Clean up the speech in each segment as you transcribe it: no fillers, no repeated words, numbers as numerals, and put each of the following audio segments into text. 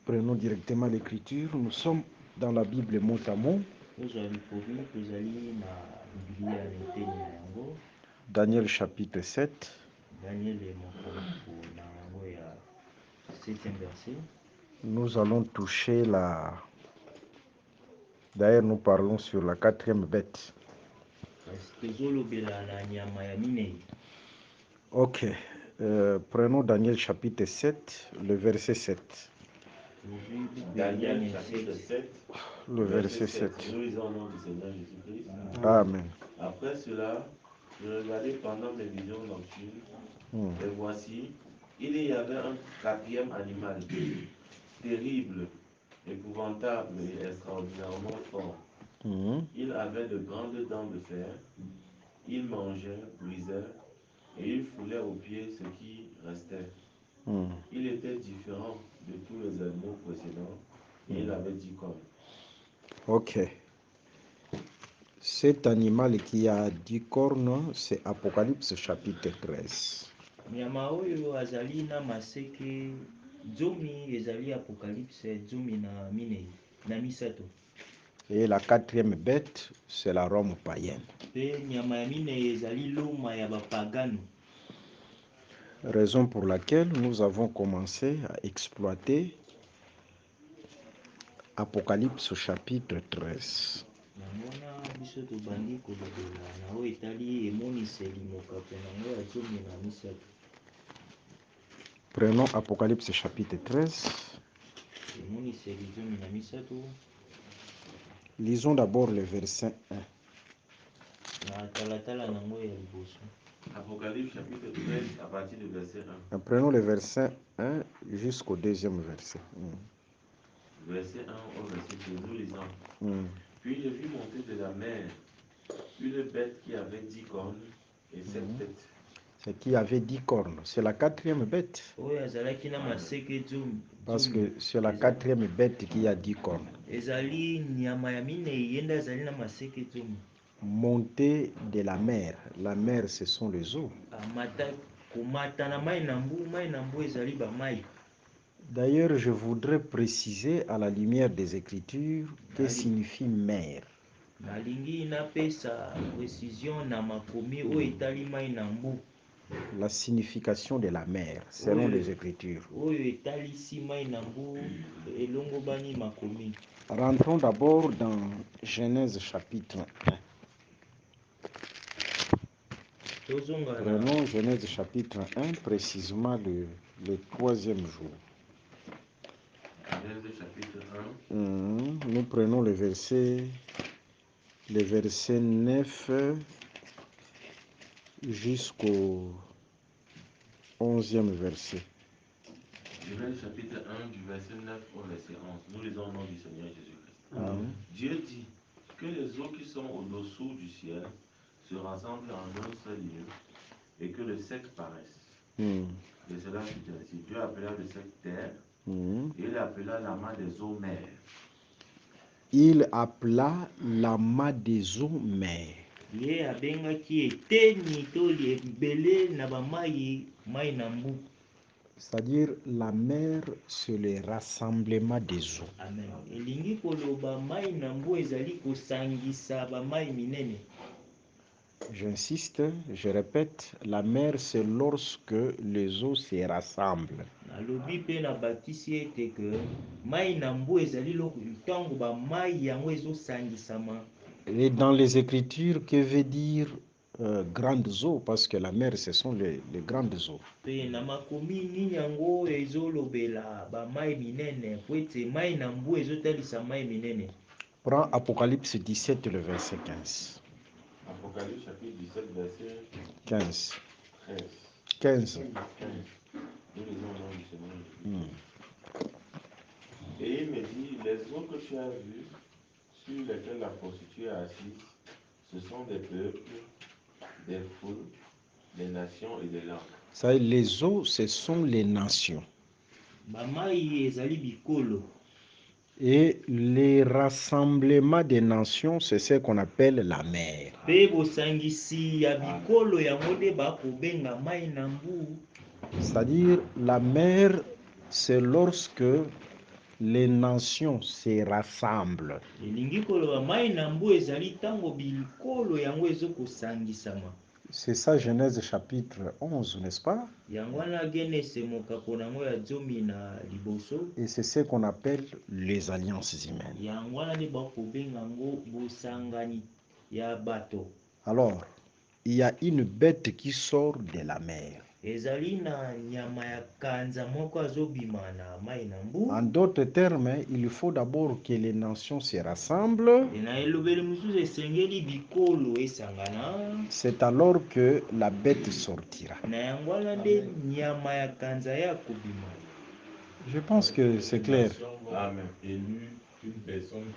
Prenons directement l'écriture. Nous sommes dans la Bible mot à mot. Daniel chapitre 7. Nous allons toucher la... D'ailleurs, nous parlons sur la 4e bête. Ok. Prenons Daniel chapitre 7, le verset 7. Daniel chapitre 7, Le verset 7. Nous lisons au nom du Seigneur Jésus-Christ. Amen. Après cela, je regardais pendant mes visions nocturnes, et voici, il y avait un 4e animal, terrible, épouvantable et extraordinairement fort. Il avait de grandes dents de fer, il mangeait, brisait, et il foulait aux pieds ce qui restait. Il était différent de tous les animaux précédents, et il avait 10 cornes. Ok. Cet animal qui a 10 cornes, c'est Apocalypse chapitre 13. Nyama oyo azali na maseke zomi ezali Apocalypse zomi na minei na misato. Et la 4e bête, c'est la Rome païenne. Pe nyama ya minei ezali loma ya bapagano. Raison pour laquelle nous avons commencé à exploiter Apocalypse chapitre 13. Prenons Apocalypse chapitre 13. Lisons d'abord le verset 1. Apocalypse chapitre 13 à partir du verset 1. Prenons le verset 1 jusqu'au 2e verset. Verset 1 au verset 2, nous lisons. Puis je vis monter de la mer une bête qui avait 10 cornes et 7 têtes. C'est qui avait 10 cornes. C'est la 4e bête. Parce que c'est la 4e bête qui a 10 cornes. Montée de la mer. La mer, ce sont les eaux. D'ailleurs, je voudrais préciser à la lumière des Écritures que signifie mer. La signification de la mer, selon les Écritures. Rentrons d'abord dans Genèse chapitre 1. Prenons Genèse chapitre 1, précisément le 3e jour. Genèse chapitre 1. Nous prenons le verset 9 jusqu'au 11e verset. Genèse chapitre 1 du verset 9 au verset 11. Nous lisons au nom du Seigneur Jésus-Christ. Dieu dit que les eaux qui sont au-dessous du ciel se rassemblent en un seul lieu et que le sec paraisse. Et cela fut ainsi. Dieu appela le sec terre et il appela l'amas des eaux mer. Il appela l'amas des eaux mer. C'est-à-dire la mer, c'est le rassemblement des eaux. J'insiste, je répète, la mer, c'est lorsque les eaux se rassemblent. Et dans les Écritures, que veut dire grandes eaux? Parce que la mer, ce sont les grandes eaux. Prends Apocalypse 17, le verset 15. Apocalypse chapitre 17, verset 15. 13. 15. Nous lisons au nom du Seigneur. Et il me dit, les eaux que tu as vues, sur lesquelles la prostituée est assise, ce sont des peuples, des foules, des nations et des langues. Ça, les eaux, ce sont les nations. Et les rassemblements des nations, c'est ce qu'on appelle la mer. C'est-à-dire, la mer, c'est lorsque les nations se rassemblent. elingi koloba mai na mbu ezali ntango bilokolo yango ezokosangisama. C'est ça Genèse chapitre 11, n'est-ce pas? Yango wana Genese mokako nango ya 10 na liboso. Et c'est ce qu'on appelle les alliances humaines. Yango wana nde bakobenga ngo bosangani ya bato. Alors, il y a une bête qui sort de la mer. Ezali na nyama ya kanza moko azobima na mai na mbu. En d'autres termes, il faut d'abord que les nations se rassemblent. Na elobeli mususu esengeli bikolo esangana. C'est alors que la bête sortira. Na yango wana nde nyama ya kanza ya kobima. Je pense que c'est clair. Amen. Élu une personne.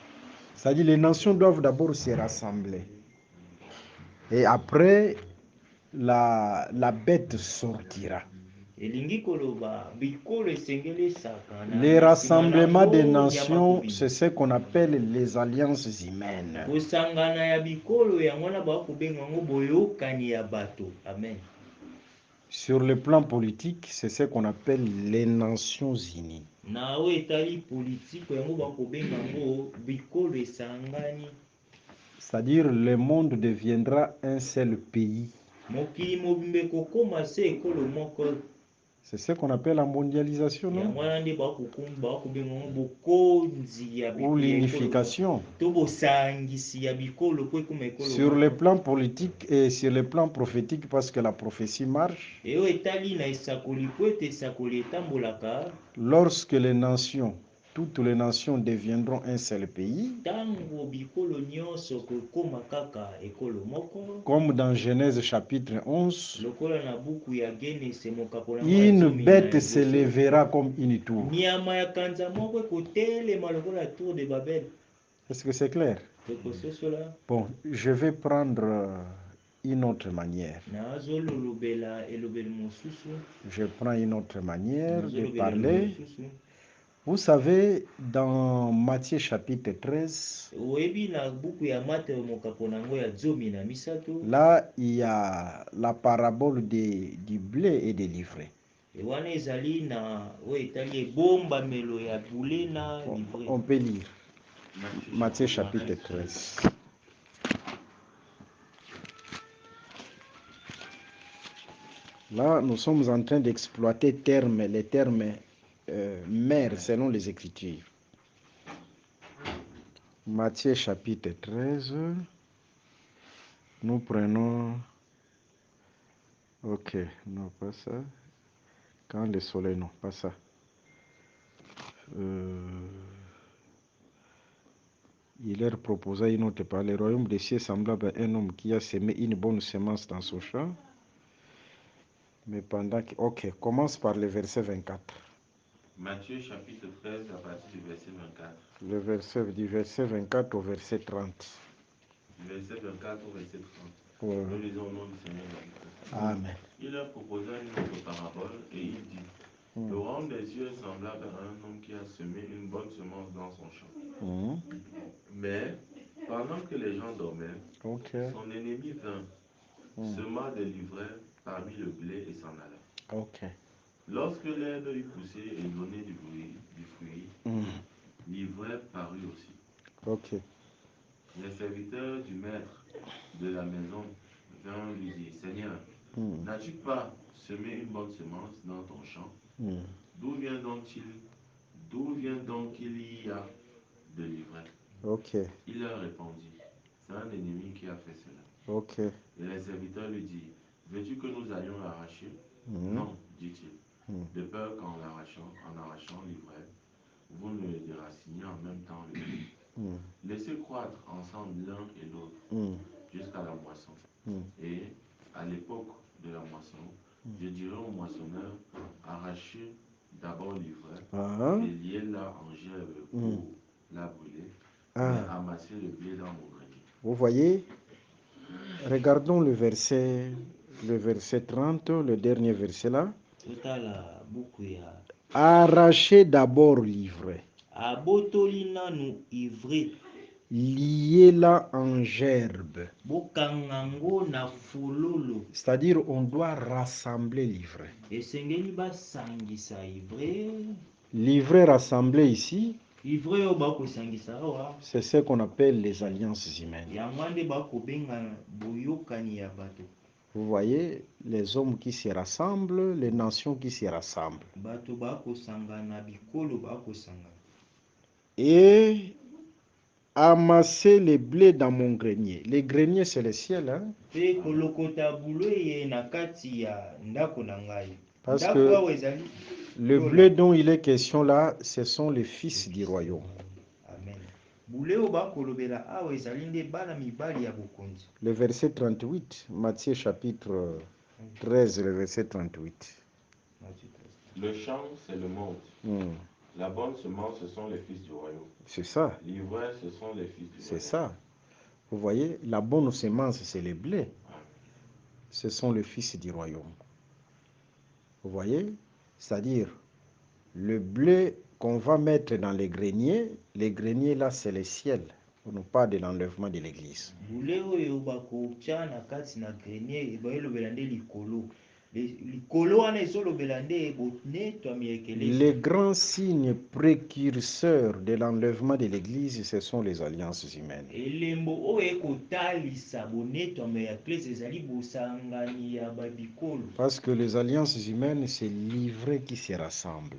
C'est-à-dire les nations doivent d'abord se rassembler. Et après, la bête sortira. Les rassemblements des nations, c'est ce qu'on appelle les alliances humaines. Sur le plan politique, c'est ce qu'on appelle les Nations Unies. C'est-à-dire le monde deviendra un seul pays. C'est ce qu'on appelle la mondialisation, non? Ou l'unification. Sur le plan politique et sur le plan prophétique, parce que la prophétie marche. Lorsque les nations, toutes les nations deviendront un seul pays. Comme dans Genèse chapitre 11, une bête se lèvera comme une tour. Est-ce que c'est clair? Bon, je vais prendre une autre manière. Je prends une autre manière de parler. Vous savez, dans Matthieu chapitre 13, là, il y a la parabole du blé et des livrets. On peut lire Matthieu chapitre 13. Là, nous sommes en train d'exploiter les termes mère selon les Écritures. Matthieu chapitre 13. Nous prenons... Ok, non, pas ça. Quand le soleil, non, pas ça. Il leur proposa une autre parole. Le royaume des cieux semblable à un homme qui a semé une bonne semence dans son champ. Mais pendant que... Ok, commence par le verset 24. Matthieu chapitre 13 à partir du verset 24. Du verset 24 au verset 30. Du verset 24 au verset 30. Ouais. Nous lisons au nom du Seigneur. Amen. Il leur proposa une autre parabole et il dit, le royaume des cieux est semblable à un homme qui a semé une bonne semence dans son champ. Mais pendant que les gens dormaient, son ennemi vint, sema des livrets parmi le blé et s'en alla. Lorsque l'herbe eut poussé et donné du fruit, l'ivraie parut aussi. Les serviteurs du maître de la maison vinrent lui dire, Seigneur, n'as-tu pas semé une bonne semence dans ton champ? D'où vient donc qu'il y a de l'ivraie? Il leur répondit, c'est un ennemi qui a fait cela. Et les serviteurs lui dirent, veux-tu que nous allions l'arracher? Non, dit-il, de peur qu'en arrachant l'ivraie, vous ne déraciniez en même temps le blé. Laissez croître ensemble l'un et l'autre jusqu'à la moisson. Et à l'époque de la moisson, je dirai au moissonneur, arrachez d'abord l'ivraie et liez-la en gerbe pour la brûler, mais amassez le blé dans mon grenier. Vous voyez, regardons le verset 30, le dernier verset là. Arrachez d'abord l'ivraie. Liez-la en gerbe. C'est-à-dire on doit rassembler l'ivraie. Livret rassemblé ici, livre oyo bakosangisa awa c'est ce qu'on appelle les alliances humaines. yango nde bakobenga boyokani ya bato. Vous voyez, les hommes qui se rassemblent, les nations qui se rassemblent. Bato bakosangana, bikolo bakosangana. Et amasser les blés dans mon grenier. Les greniers, c'est le ciel. Hein? Pe kolokota buleye na kati ya ndako na ngai. Parce Ndako que awa ezali le blé dont il est question là, ce sont les fils du royaume. Amen. Buleo bakolobela awa ezali nde bana mibali ya bokonzi. Le verset 38, Matthieu chapitre 13, le verset 38. Le champ, c'est le monde. La bonne semence, ce sont les fils du royaume. C'est ça. L'ivraie, ce sont les fils du royaume. C'est ça. Vous voyez, la bonne semence, c'est les blés. Ce sont les fils du royaume. Vous voyez, c'est-à-dire, le blé qu'on va mettre dans les greniers là, c'est le ciel. On nous parle de l'enlèvement de l'église. Les grands signes précurseurs de l'enlèvement de l'église, ce sont les alliances humaines. Parce que les alliances humaines, c'est l'ivraie qui se rassemble.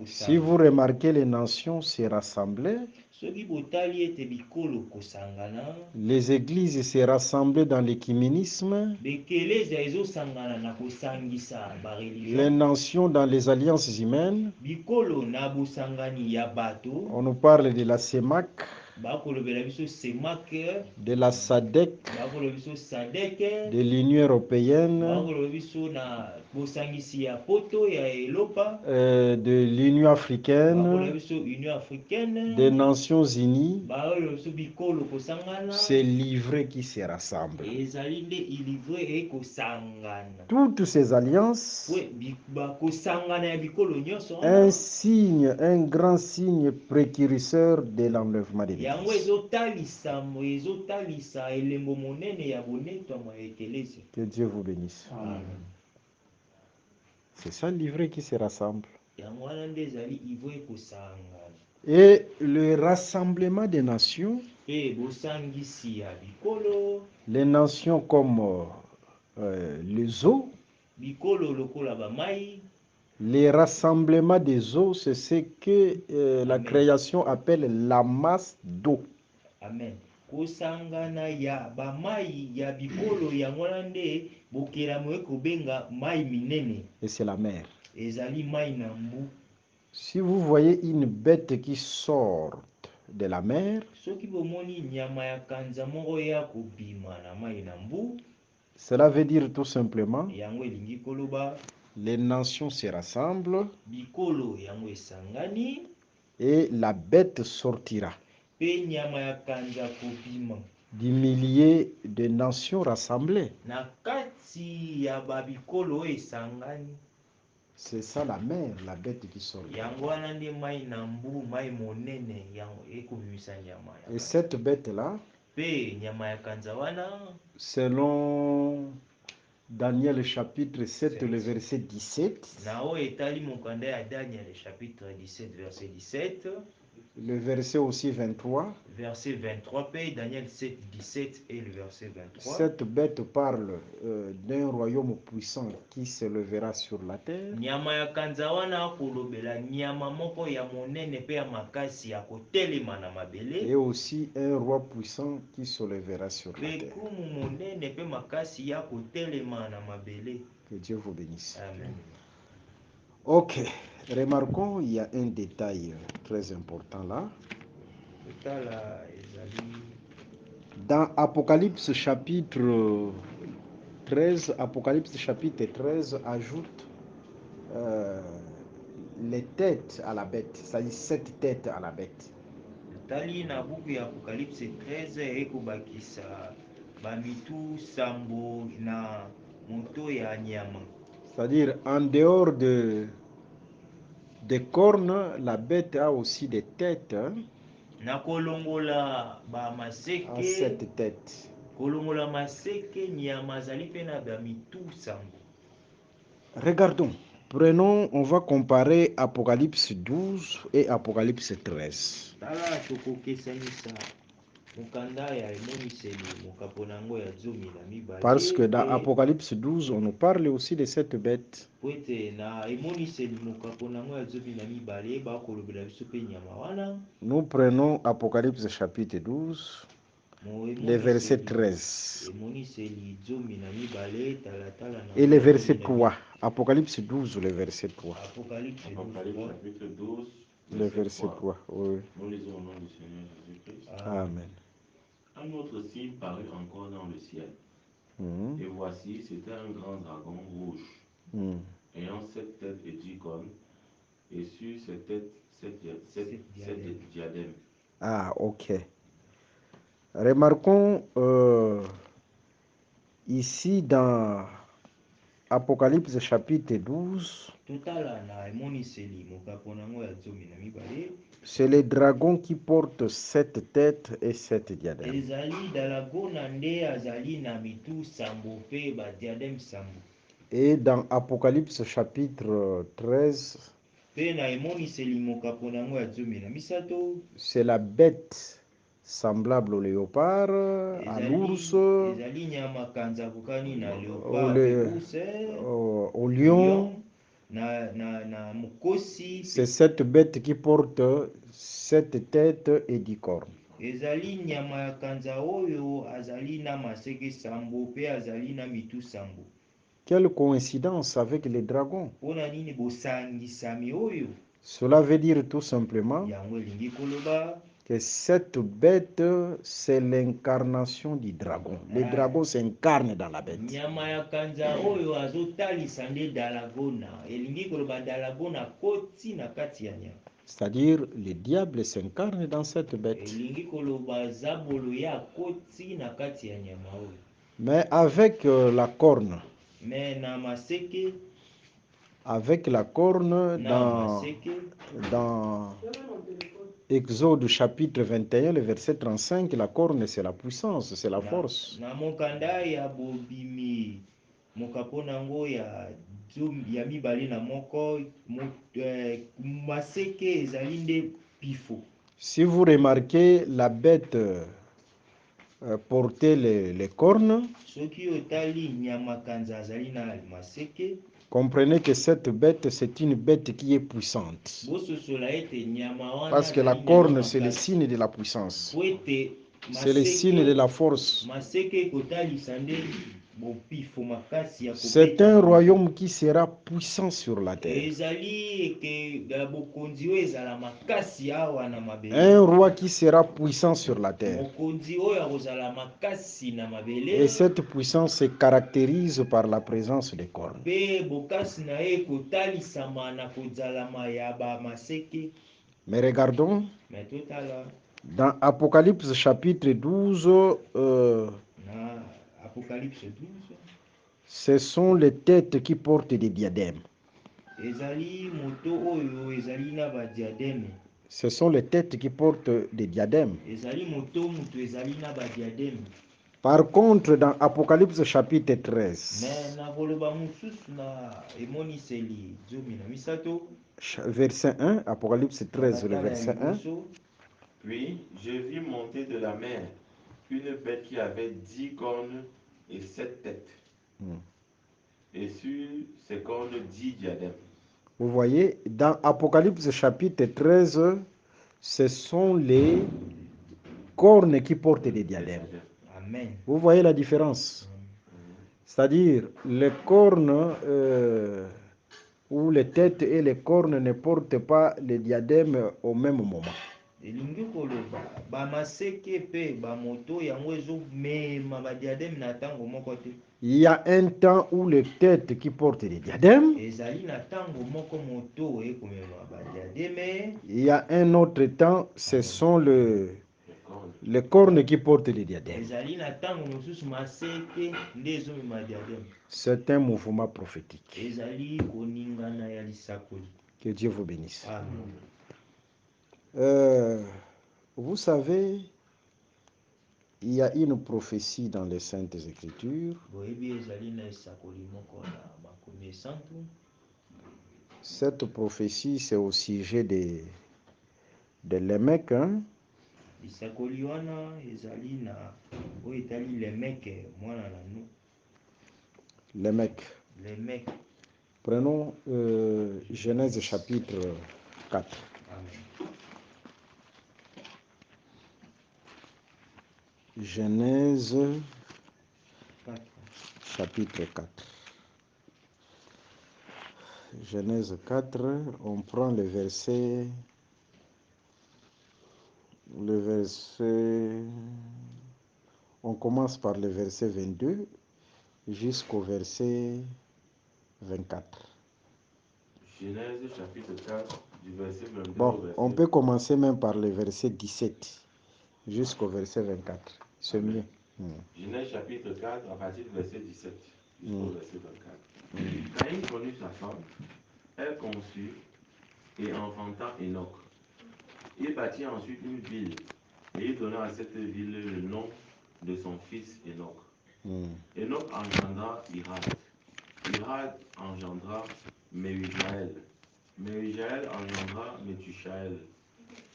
Si vous remarquez, les nations se rassemblaient. Les églises se rassemblaient dans l'écuménisme. Les nations dans les alliances humaines. On nous parle de la CEMAC, de la SADC, de l'Union européenne, de l'Union africaine, des Nations unies. C'est l'ivraie qui se rassemble. Toutes ces alliances, un signe, un grand signe précurseur de l'enlèvement de l'Église. Que Dieu vous bénisse. Amen. C'est ça l'ivraie qui se rassemble. Et le rassemblement des nations, les nations comme les eaux, les rassemblements des eaux, c'est ce que la création appelle la masse d'eau. Amen. Kusangana ya bamai ya bikolo ya ngolande bokela mweko benga mai minene. Et c'est la mer. Ezali mai na mbu. Si vous voyez une bête qui sort de la mer, soki bomoni nyama ya kanza moko ya kobima na mai na mbu, cela veut dire tout simplement yango elingi koloba les nations se rassemblent bikolo yango esangani et la bête sortira. Du millier de nations rassemblées. C'est ça la mer, la bête qui sort. Et cette bête-là, selon Daniel chapitre 7, le verset 17, le verset aussi 23. Verset 23, Daniel 7, 17 et le verset 23. Cette bête parle d'un royaume puissant qui se lèvera sur la terre. Et aussi un roi puissant qui se lèvera sur la terre. Que Dieu vous bénisse. Amen. Ok, remarquons, il y a un détail très important là. Dans Apocalypse chapitre 13, Apocalypse chapitre 13 ajoute les têtes à la bête, c'est-à-dire 7 têtes à la bête. Apocalypse 13 c'est-à-dire en dehors des cornes, la bête a aussi des têtes. Hein? À 7 têtes. Regardons. Prenons, on va comparer Apocalypse 12 et Apocalypse 13. Tala tokokesanisa mukanda ya emoniseli mokapo nango ya zomi na mibale Parce que dans pe Apocalypse 12, on nous parle aussi de cette bête. po ete na emoniseli mokapo nango ya zomi na mibale bakolobela biso mpe nyama wana Nous prenons Apocalypse chapitre 12, mo le verset emoniseli 13 emoniseli zomi na mibale talatala et nango le ya verset zomi na 3. Apocalypse 12, le verset 3. Apocalypse Apocalypse 12, chapitre 12, Le verset verset 3. 3, oui. Nous lisons au nom du Seigneur Jésus-Christ. Amen. Un autre signe parut encore dans le ciel. Mhm. Et voici, c'était un grand dragon rouge, Mhm. ayant 7 têtes et 10 cornes, et sur ses têtes 7 diadèmes. Ah, ok. Remarquons ici dans Apocalypse chapitre 12, totala na emoniseli mokapo nango ya zomi na mibale c'est le dragon qui porte 7 têtes et 7 diadèmes. ezali dalagona nde azali na mitu sambo mpe badiademe sambo Et dans Apocalypse chapitre 13, mpe na emoniseli mokapo nango ya zomi na misato c'est la bête semblable au léopard, à l'ours, ezali nyama kanza kokani na au, léopard mpe ours au lion. na mokosi C'est cette bête qui porte 7 têtes et 10 cornes. ezali nyama ya kanza oyo azali na maseke sambo mpe azali na mitu sambo Quelle coïncidence avec les dragons. mpona nini bosangisami oyo Cela veut dire tout simplement yango elingi koloba que cette bête, c'est l'incarnation du dragon. Le dragon s'incarne dans la bête. nyama ya kanza oyo azotalisa nde dalagona elingi koloba dalagona koti na kati ya nyama C'est-à-dire, le diable s'incarne dans cette bête. elingi koloba zabolo ya koti na kati ya nyama oyo Mais avec la corne, me na maseke avec la corne na maseke dans Exode chapitre 21, le verset 35, la corne c'est la puissance, c'est la force. na mokanda ya bobimi mokapo nango ya mibale na moko maseke ezali nde pifo. Si vous remarquez, la bête portait les cornes, soki otali nyama kanza azali na maseke comprenez que cette bête, c'est une bête qui est puissante. bososola ete nyama wana Parce que la corne, c'est le signe de la puissance. po ete C'est le signe de la force. maseke kotalisa nde bopifo makasi ya C'est un royaume qui sera puissant sur la terre. ezali eke bokonzi oyo ezala makasi awa na mabele Un roi qui sera puissant sur la terre. mokonzi oyo akozala makasi na mabele Et cette puissance se caractérise par la présence des cornes. mpe bokasi na ye kotalisama na kozalama ya bamaseke. Mais regardons, me totala dans Apocalypse chapitre 12, na Apocalypse 12 ce sont les têtes qui portent des diadèmes. ezali moto oyo ezali na badiademe. Ce sont les têtes qui portent des diadèmes. ezali moto ezali na badiademe. Par contre, dans Apocalypse chapitre 13, me na koloba mosusu na emoniseli zomi na misato verset 1, Apocalypse 13, le verset 1. Puis je vis monter de la mer une bête qui avait 10 cornes et 7 têtes. Et sur ses cornes 10 diadèmes. Vous voyez, dans Apocalypse chapitre 13, ce sont les cornes qui portent des diadèmes. Amen. Vous voyez la différence? C'est-à-dire, les cornes ou les têtes et les cornes ne portent pas les diadèmes au même moment. elingi koloba bamaseke mpe bamoto yango ezomema badiademe na ntango moko te. Il y a un temps où les têtes qui portent des diadèmes. ezali na ntango moko moto ekomema badiademe. Il y a un autre temps, ce sont les cornes qui portent des diadèmes. ezali na ntango mosusu maseke nde ezomema diademe. C'est un mouvement prophétique. ezali koningana ya lisakoli. Que Dieu vous bénisse. Amen. Vous savez, il y a une prophétie dans les Saintes Écritures. Cette prophétie, c'est au sujet de Lémec. Hein? Lémec. Prenons Genèse chapitre 4. Amen. Genèse chapitre 4. Genèse 4, on prend le verset, on commence par le verset 22 jusqu'au verset 24. Genèse chapitre 4, du verset 22 bon, au verset... On peut commencer même par le verset 17 jusqu'au verset 24. C'est mieux. Genèse chapitre 4, à partir du verset 17 jusqu'au verset 24. Caïn connut sa femme, elle conçut et enfanta Enoch. Il bâtit ensuite une ville, et il donna à cette ville le nom de son fils Enoch. Enoch engendra Irad. Irad engendra Mehujaël. Mehujaël engendra Métushaël.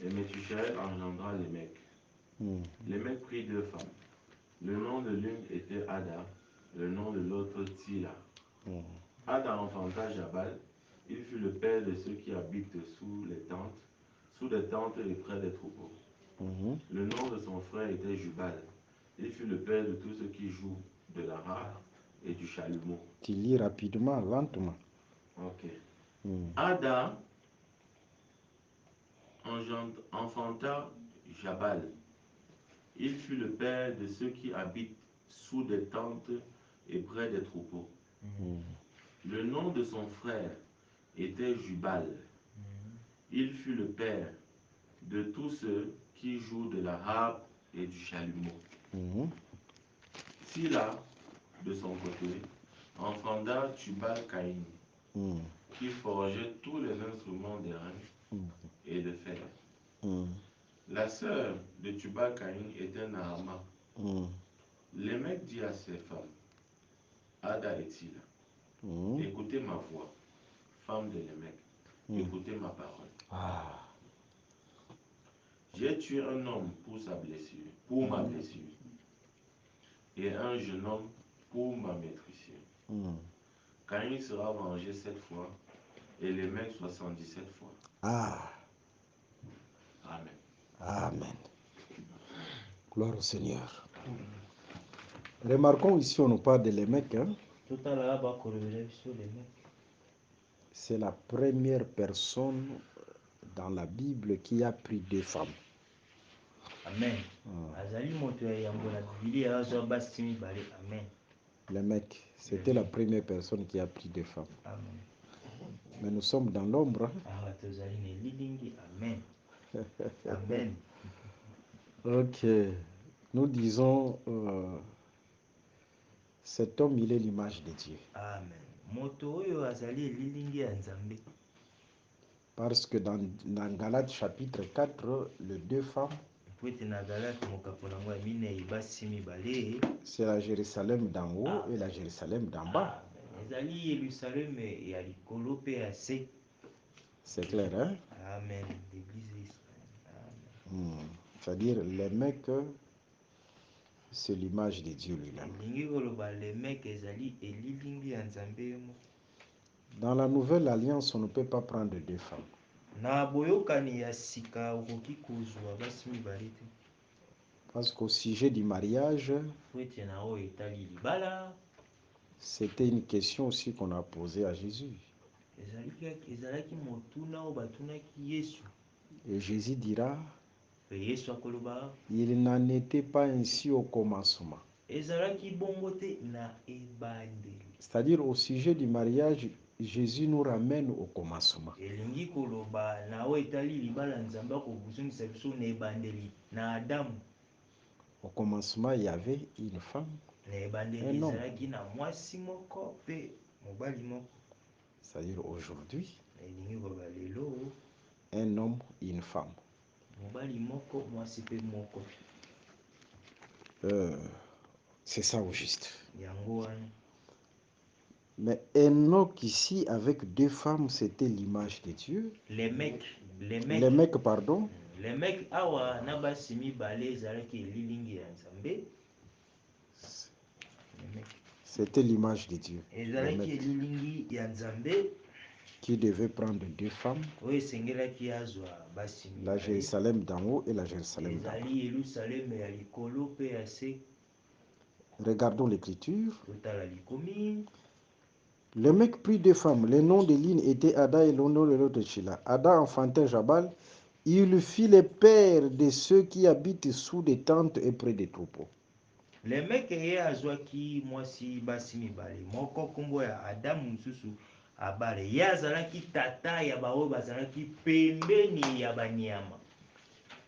Et Métushaël engendra Lémec. Lémec prit 2 femmes. Le nom de l'une était Ada, le nom de l'autre Tsila. Ada enfanta Jabal. Il fut le père de ceux qui habitent sous les tentes et près des troupeaux. Le nom de son frère était Jubal. Il fut le père de tous ceux qui jouent de la harpe et du chalumeau. Tu lis rapidement, lentement. Ok. Ada enfanta Jabal. Il fut le père de ceux qui habitent sous des tentes et près des troupeaux. Le nom de son frère était Jubal. Il fut le père de tous ceux qui jouent de la harpe et du chalumeau. Sila, de son côté, enfanta Tubal-Caïn, qui forgeait tous les instruments d'airain et de fer. La sœur de Tubal-Caïn était Naama. Lémec dit à ses femmes, Ada et Sila, écoutez ma voix, femme de Lémec, écoutez ma parole. J'ai tué un homme pour ma blessure, et un jeune homme pour ma maîtrise. Caïn sera vengé 7 fois, et Lémec 77 fois. Amen. Amen. Gloire au Seigneur. Remarquons ici, on nous parle de Lémec. Hein? C'est la première personne dans la Bible qui a pris 2 femmes. Amen. Lémec, c'était la première personne qui a pris 2 femmes. Amen. Mais nous sommes dans l'ombre. Amen. Amen. Ok. Nous disons, cet homme, il est l'image de Dieu. Amen. Parce que dans Galates chapitre 4, les 2 femmes, c'est la Jérusalem d'en haut et la Jérusalem d'en bas. C'est clair, hein? Amen. C'est-à-dire, les mecs, c'est l'image de Dieu lui-même. Dans la nouvelle alliance, on ne peut pas prendre 2 femmes. Parce qu'au sujet du mariage, c'était une question aussi qu'on a posée à Jésus. Et Jésus dira, il n'en était pas ainsi au commencement. C'est-à-dire, au sujet du mariage, Jésus nous ramène au commencement. Au commencement, il y avait une femme, un homme. C'est-à-dire, aujourd'hui, un homme et une femme. C'est ça au juste. yango wana. Mais Enoch ici, avec 2 femmes, c'était l'image de Dieu. Les mecs Les mecs, pardon. les mecs awa na basi mibale ezalaki elilingi ya Nzambe. C'était l'image de Dieu. ezalaki elilingi ya Nzambe Qui devait prendre 2 femmes. oyo esengelaki azwa basi La mibale. Jérusalem d'en haut et la Jérusalem d'en bas. ezali Yerusalemu ya likolo pe ya se. Regardons l'écriture. totala likomi. Le mec prit 2 femmes. Les noms de l'une était Ada et le nom de l'autre Shila. Ada enfantin Jabal. Il fit les pères de ceux qui habitent sous des tentes et près des troupeaux. Le mec ye azwaki mwasi basi mibale. Moko kombo ya Adamu mosusu abale. Ye azalaki tata ya baoyo bazalaki pembeni ya banyama.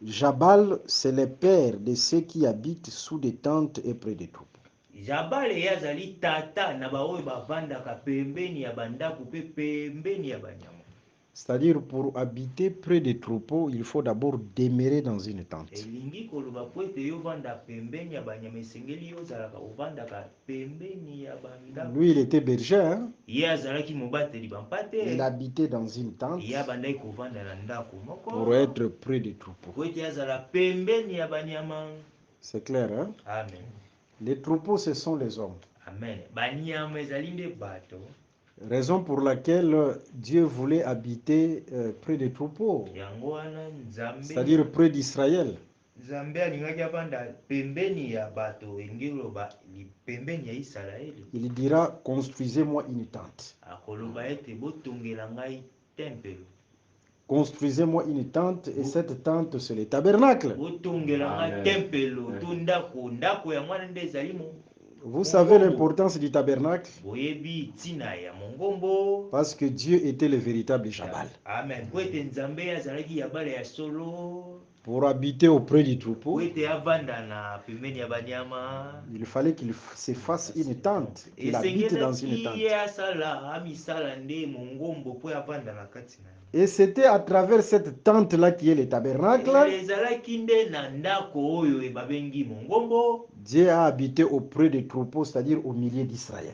Jabal, c'est le père de ceux qui habitent sous des tentes et près des troupeaux. Jabal ye azali tata na baoyo bavandaka pembeni ya bandako pe pembeni ya banyama. C'est-à-dire, pour habiter près des troupeaux, il faut d'abord demeurer dans une tente. Elingi koloba po ete yo vanda pembeni ya banyama esengeli yo zalaka ovandaka pembeni ya bandako. Lui, il était berger. Hein? Ye azalaki mobateli bampate. Il habitait dans une tente Ye abandaki kovanda na ndako moko. pour être près des troupeaux. Po ete azala pembeni ya banyama. C'est clair, hein? Amen. Les troupeaux, ce sont les hommes. Amen. Banyama ezali nde bato. Raison pour laquelle Dieu voulait habiter près des troupeaux. Yango wana Nzambe. C'est-à-dire près d'Israël. Nzambe alingaki avanda pembeni ya bato engiloba pembeni ya Israeli. Il dira, construisez-moi une tente. Akoloba ete botongela ngai tempelo. Construisez-moi une tente et cette tente c'est le tabernacle. Botongela ngai tempelo to ndako ndako ya mwana nde ezali mo. Vous savez l'importance du tabernacle? Boyebi tina ya mongombo. Parce que Dieu était le véritable Jabal. Amen. Po ete Nzambe azalaki ya bale ya solo. Pour habiter auprès du troupeau, Po ete avanda na pembeni ya banyama. il fallait qu'il se fasse une tente, qu'il habite dans une tente. Et c'était à travers cette tente-là qui est le tabernacle. Dieu a habité auprès des troupeaux, c'est-à-dire au milieu d'Israël.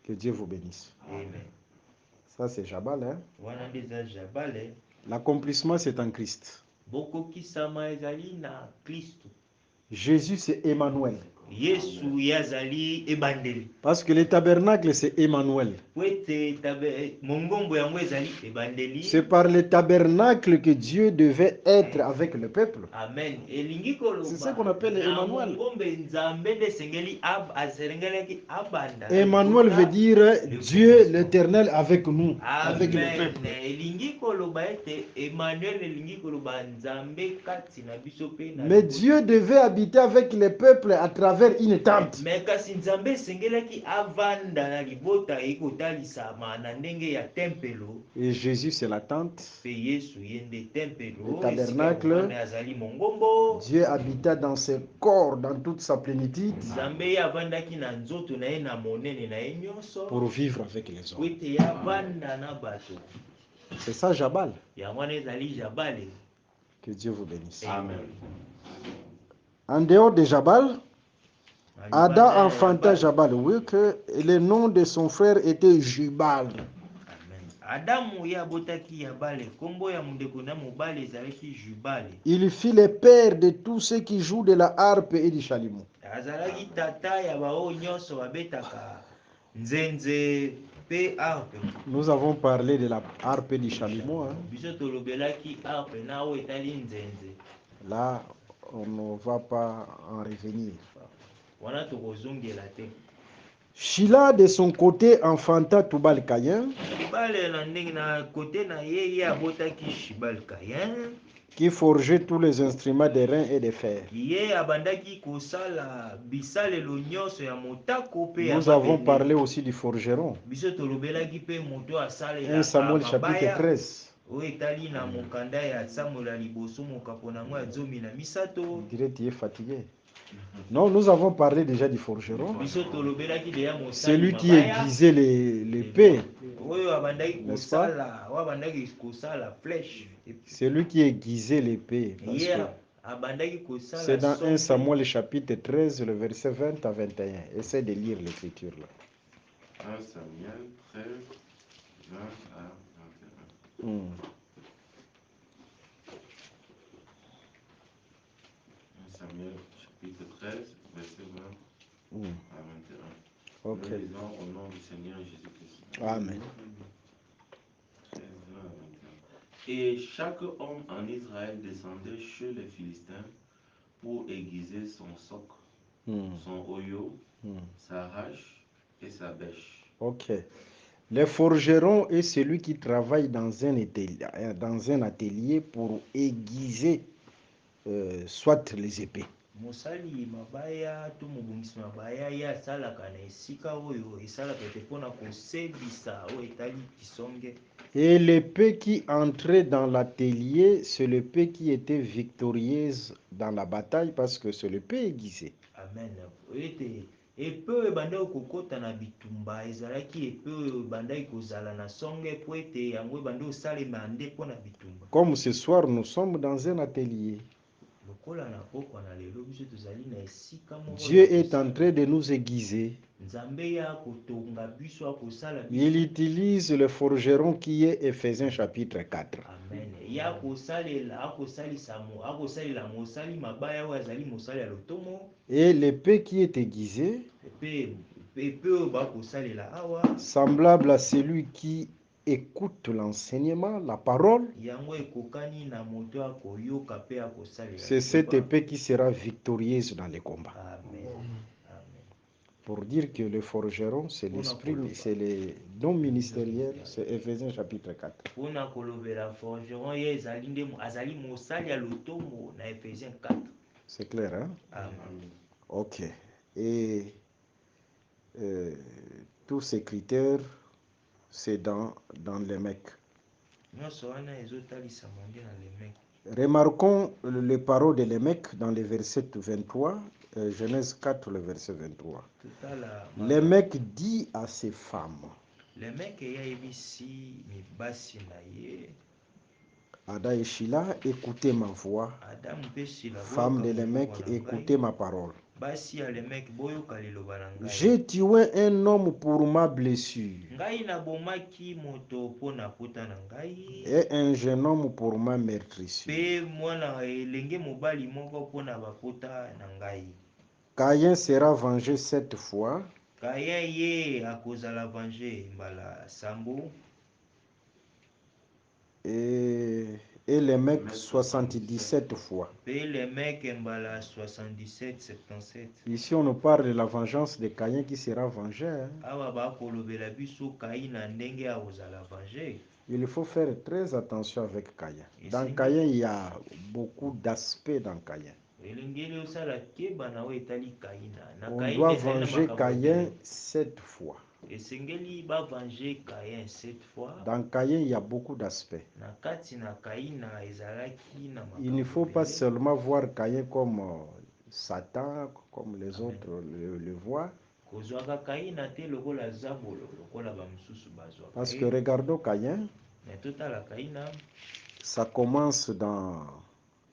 Que Dieu vous bénisse. Amen. Ça c'est Jabal. Hein? Hein? L'accomplissement c'est en Christ. Bokokisama ezali na Kristo. Jésus c'est Emmanuel. Yesu yazali ebandeli. Parce que le tabernacle c'est Emmanuel. C'est par le tabernacle que Dieu devait être avec le peuple. Amen. C'est ce qu'on appelle Emmanuel. Emmanuel veut dire Dieu l'Éternel avec nous, avec le peuple. Mais Dieu devait habiter avec le peuple à travers une tente. Et Jésus c'est la tente. Le tabernacle. Dieu habita dans ses corps, dans toute sa plénitude, pour vivre avec les hommes. C'est ça Jabal. Que Dieu vous bénisse. Amen. En dehors de Jabal, Ada enfanta Jabal. Oui, que le nom de son frère était Jubal. Il fit les pères de tous ceux qui jouent de la harpe et du chalumeau. Nous avons parlé de la harpe et du chalumeau. Hein? Là, on ne va pas en revenir. Shila de son côté enfanta Tubal-Caïn, qui forgeait tous les instruments de reins et de fer. Nous avons parlé aussi du forgeron. 1 Samuel chapitre 13. Il dirait tu es fatigué. Non, nous avons parlé déjà du forgeron. biso tolobelaki deya mosali Celui qui mabaya aiguisait l'épée, oyo abandaki n'est-ce pas? kosala oyo abandaki kosala flèche Celui qui aiguisait l'épée. Parce ye que abandaki c'est kosala dans 1 songe Samuel chapitre 13, le verset 20 à 21. Essaie de lire l'écriture là. 1 Samuel 13, 20 à 21. Hmm. 1 Samuel chapitre 13, verset 20 Hmm. à 21. Ok. Nous lisons au nom du Seigneur Jésus-Christ. Amen. 13, 20 à 21. Et chaque homme en Israël descendait chez les Philistins pour aiguiser son soc, Hmm. son oyo, Hmm. sa hache et sa bêche. Ok. Le forgeron est celui qui travaille dans un atelier pour aiguiser soit les épées. mosali mabaya to mobongisi mabaya ye asalaka na esika oyo esalaka ete mpona kosebisa oyo etali kisonge Et l'épée qui entrait dans l'atelier, c'est l'épée qui était victorieuse dans la bataille parce que c'est l'épée aiguisée. amen ete epe oyo ebandaki kokɔta na bitumba ezalaki epe oyo ebandaki kozala na songe po ete yango ebandi osalema nde mpona bitumba Comme ce soir, nous sommes dans un atelier. lokola na pokwa na lelo biso tozali na esika moko Dieu est en train de nous aiguiser. nzambe ya kotonga biso akosala Il biso utilise le forgeron qui est Éphésiens chapitre 4. amen ya akosalela mosali mabaya oyo azali mosali ya lotomo Et l'épée qui est aiguisée, epe oyo bakosalela awa semblable à celui qui écoute l'enseignement, la parole, yango ekokani na moto akoyoka pe akosalela c'est cette épée qui sera victorieuse dans les combats. amen amen Pour dire que le forgeron, c'est l'esprit, c'est le don ministériel, c'est Éphésiens chapitre 4. mpona kolobela forgeron ye ezali nde azali mosali ya lotomo na Ephésiens 4 C'est clair, hein? amen Ok. Et tous ces critères, c'est dans les mecs. nyonso wana ezotalisama nde na lemeki Remarquons les paroles de Lémec dans le verset 23, Genèse 4, le verset 23. totala Lémec dit à ses femmes, lemeki eyayebisi mibasi na ye Ada et Shila, écoutez ma voix. adamu mpe shila Femme de boyoka Lémec, mongongo na écoutez ngai ma parole. basi ya lemeki boyoka liloba na ngai J'ai tué un homme pour ma blessure ngai nabomaki moto mpo na pota na ngai et un jeune homme pour ma meurtrissure. mpe mwana elenge mobali moko mpo na bapota na ngai Caïn sera vengé 7 fois kayen ye akozala venge mbala sambo et Lémec 77 fois. mpe lemeki mbala 77-77 Ici, on nous parle de la vengeance de Caïn qui sera vengé. Hein. awa bakolobela biso kai na ndenge akozala venge Il faut faire très attention avec Caïn. Dans Caïn, il y a beaucoup d'aspects dans Caïn. elengeli osala keba na oyo etali kaina na On kaina doit ezali na venger makambo Caïn ebele 7 fois. esengeli bavenge kain 7 fois Dans Caïn, il y a beaucoup d'aspects. na kati na kaina ezalaki na Il ne faut makambo pas ebele seulement voir Caïn comme Satan, comme les Amen. autres le voient. kozwaka kaina te lokola zabolo lokola bamosusu bazwaka Parce que regardons Caïn, me totala kaina ça commence dans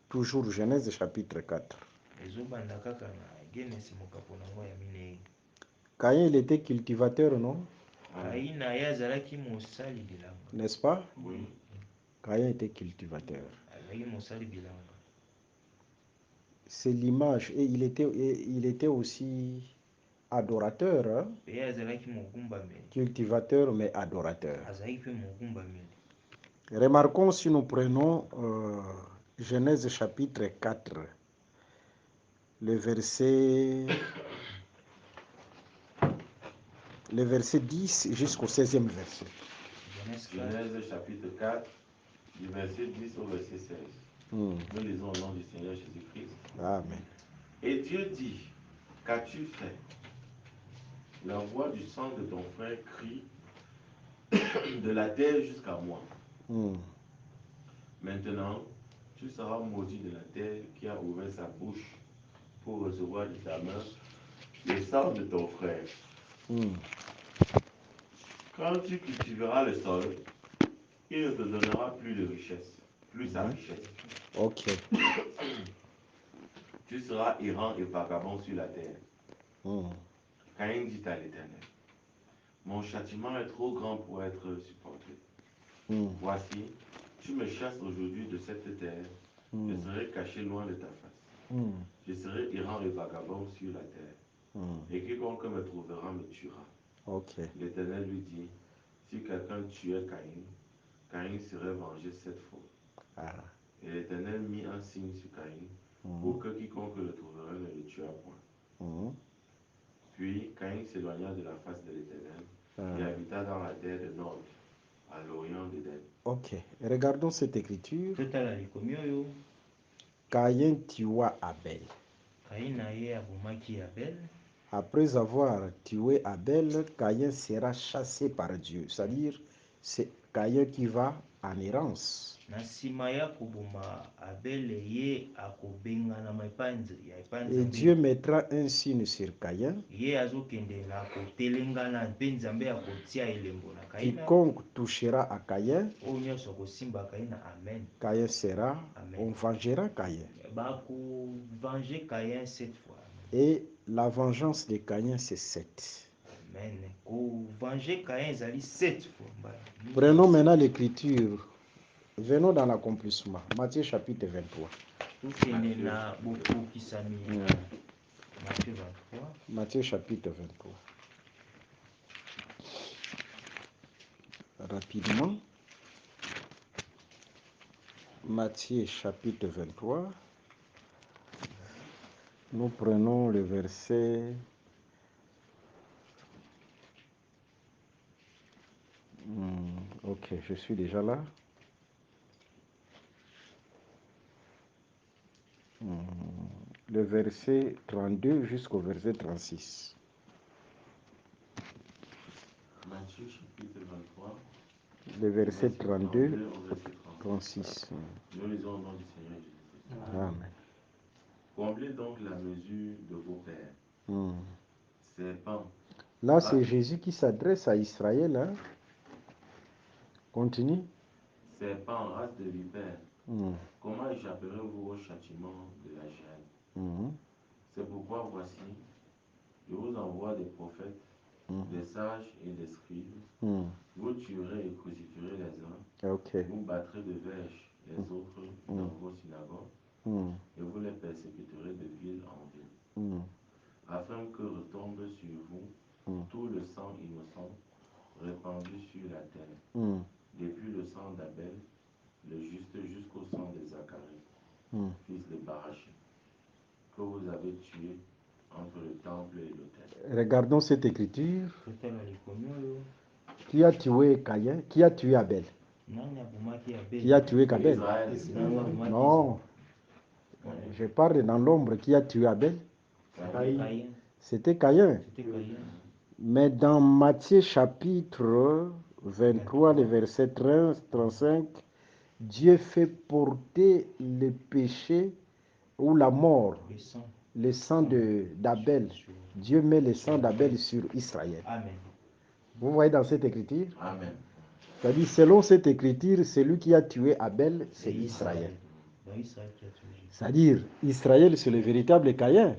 toujours Genèse chapitre 4. ezobanda kaka na genesi mokapo nango ya minei Caïn, il était cultivateur, non? kaina ye azalaki mosali bilanga N'est-ce pas? Oui. Caïn était cultivateur. azalaki mosali bilanga C'est l'image. Et il était aussi adorateur. Hein? mpe ye azalaki mogumbameli Cultivateur, mais adorateur. azalaki mpe mogumbameli Remarquons si nous prenons Genèse chapitre 4, le verset 10 jusqu'au 16e verset. Genèse chapitre 4, du verset 10 au verset 16. Nous lisons au nom du Seigneur Jésus-Christ. Amen. Et Dieu dit, qu'as-tu fait? La voix du sang de ton frère crie de la terre jusqu'à moi. Maintenant, tu seras maudit de la terre qui a ouvert sa bouche pour recevoir de ta main le sang de ton frère. Quand tu cultiveras le sol, il ne te donnera plus de richesse, plus sa richesse. Ok. Tu seras errant et vagabond sur la terre. Caïn dit à l'Éternel, mon châtiment est trop grand pour être supporté. Voici, tu me chasses aujourd'hui de cette terre, je serai caché loin de ta face. Je serai errant et vagabond sur la terre. Et quiconque me trouvera me tuera. Ok. L'Éternel lui dit, si quelqu'un tuait Caïn, Caïn serait vengé 7 fois. Ah. Et l'Éternel mit un signe sur Caïn, pour que quiconque le trouverait ne le tuât point. Puis Caïn s'éloigna de la face de l'Éternel et habita dans la terre de Nod, à l'orient d'Éden. Ok. Regardons cette écriture. totala likomi oyo Caïn tua Abel. Caïn na ye abomaki Abel. Après avoir tué Abel, Caïn sera chassé par Dieu. C'est-à-dire, c'est Caïn qui va en errance. Na nsima ya koboma Abel ye akobenganama ya epai Et Dieu mettra un signe sur Caïn. ye azokende na kotelengana mpe nzambe akotia elembo na Caïn. Quiconque touchera à Caïn, oyo nyonso akosimba Caïn. Amen. Caïn sera, Amen. on vengera Caïn. Bakovange Caïn 7 fois. Et la vengeance de Caïn, c'est 7. Amen. Kovange Caïn ezali 7 fois. Prenons maintenant l'écriture. Venons dans l'accomplissement. Matthieu chapitre 23. Tukende na bokokisami na Matthieu 23. Matthieu chapitre 23. Rapidement. Matthieu chapitre 23. Nous prenons le verset. Ok, je suis déjà là. Le verset 32 jusqu'au verset 36. Matthieu chapitre 23. Le verset 32 au 36. Nous lisons au nom du Seigneur Jésus. Amen. Comblez donc la mesure de vos pères. Serpent. Là, c'est Jésus qui s'adresse à Israël. Hein? Continue. Serpent, race de vipères. Comment échapperez-vous au châtiment de la géhenne? C'est pourquoi voici, je vous envoie des prophètes, des sages et des scribes. Vous tuerez et crucifierez les uns. Okay. Vous battrez de verge les autres dans vos synagogues. Et vous les persécuterez de ville en ville. Afin que retombe sur vous tout le sang innocent répandu sur la terre. Depuis le sang d'Abel, le juste, jusqu'au sang de Zacharie, fils de Barachi, que vous avez tué entre le temple et l'autel. Regardons cette écriture. Qui a tué Caïn? Qui a tué Abel? Qui a tué Abel? Non. Je parle dans l'ombre. Qui a tué Abel? C'était Caïn. Mais dans Matthieu chapitre 23, le verset 35, Dieu fait porter le péché ou la mort, le sang d'Abel. Dieu met le sang d'Abel sur Israël. Amen. Vous voyez dans cette écriture? Amen. C'est-à-dire, selon cette écriture, celui qui a tué Abel, c'est Israël. C'est-à-dire, Israël, c'est le véritable Caïn.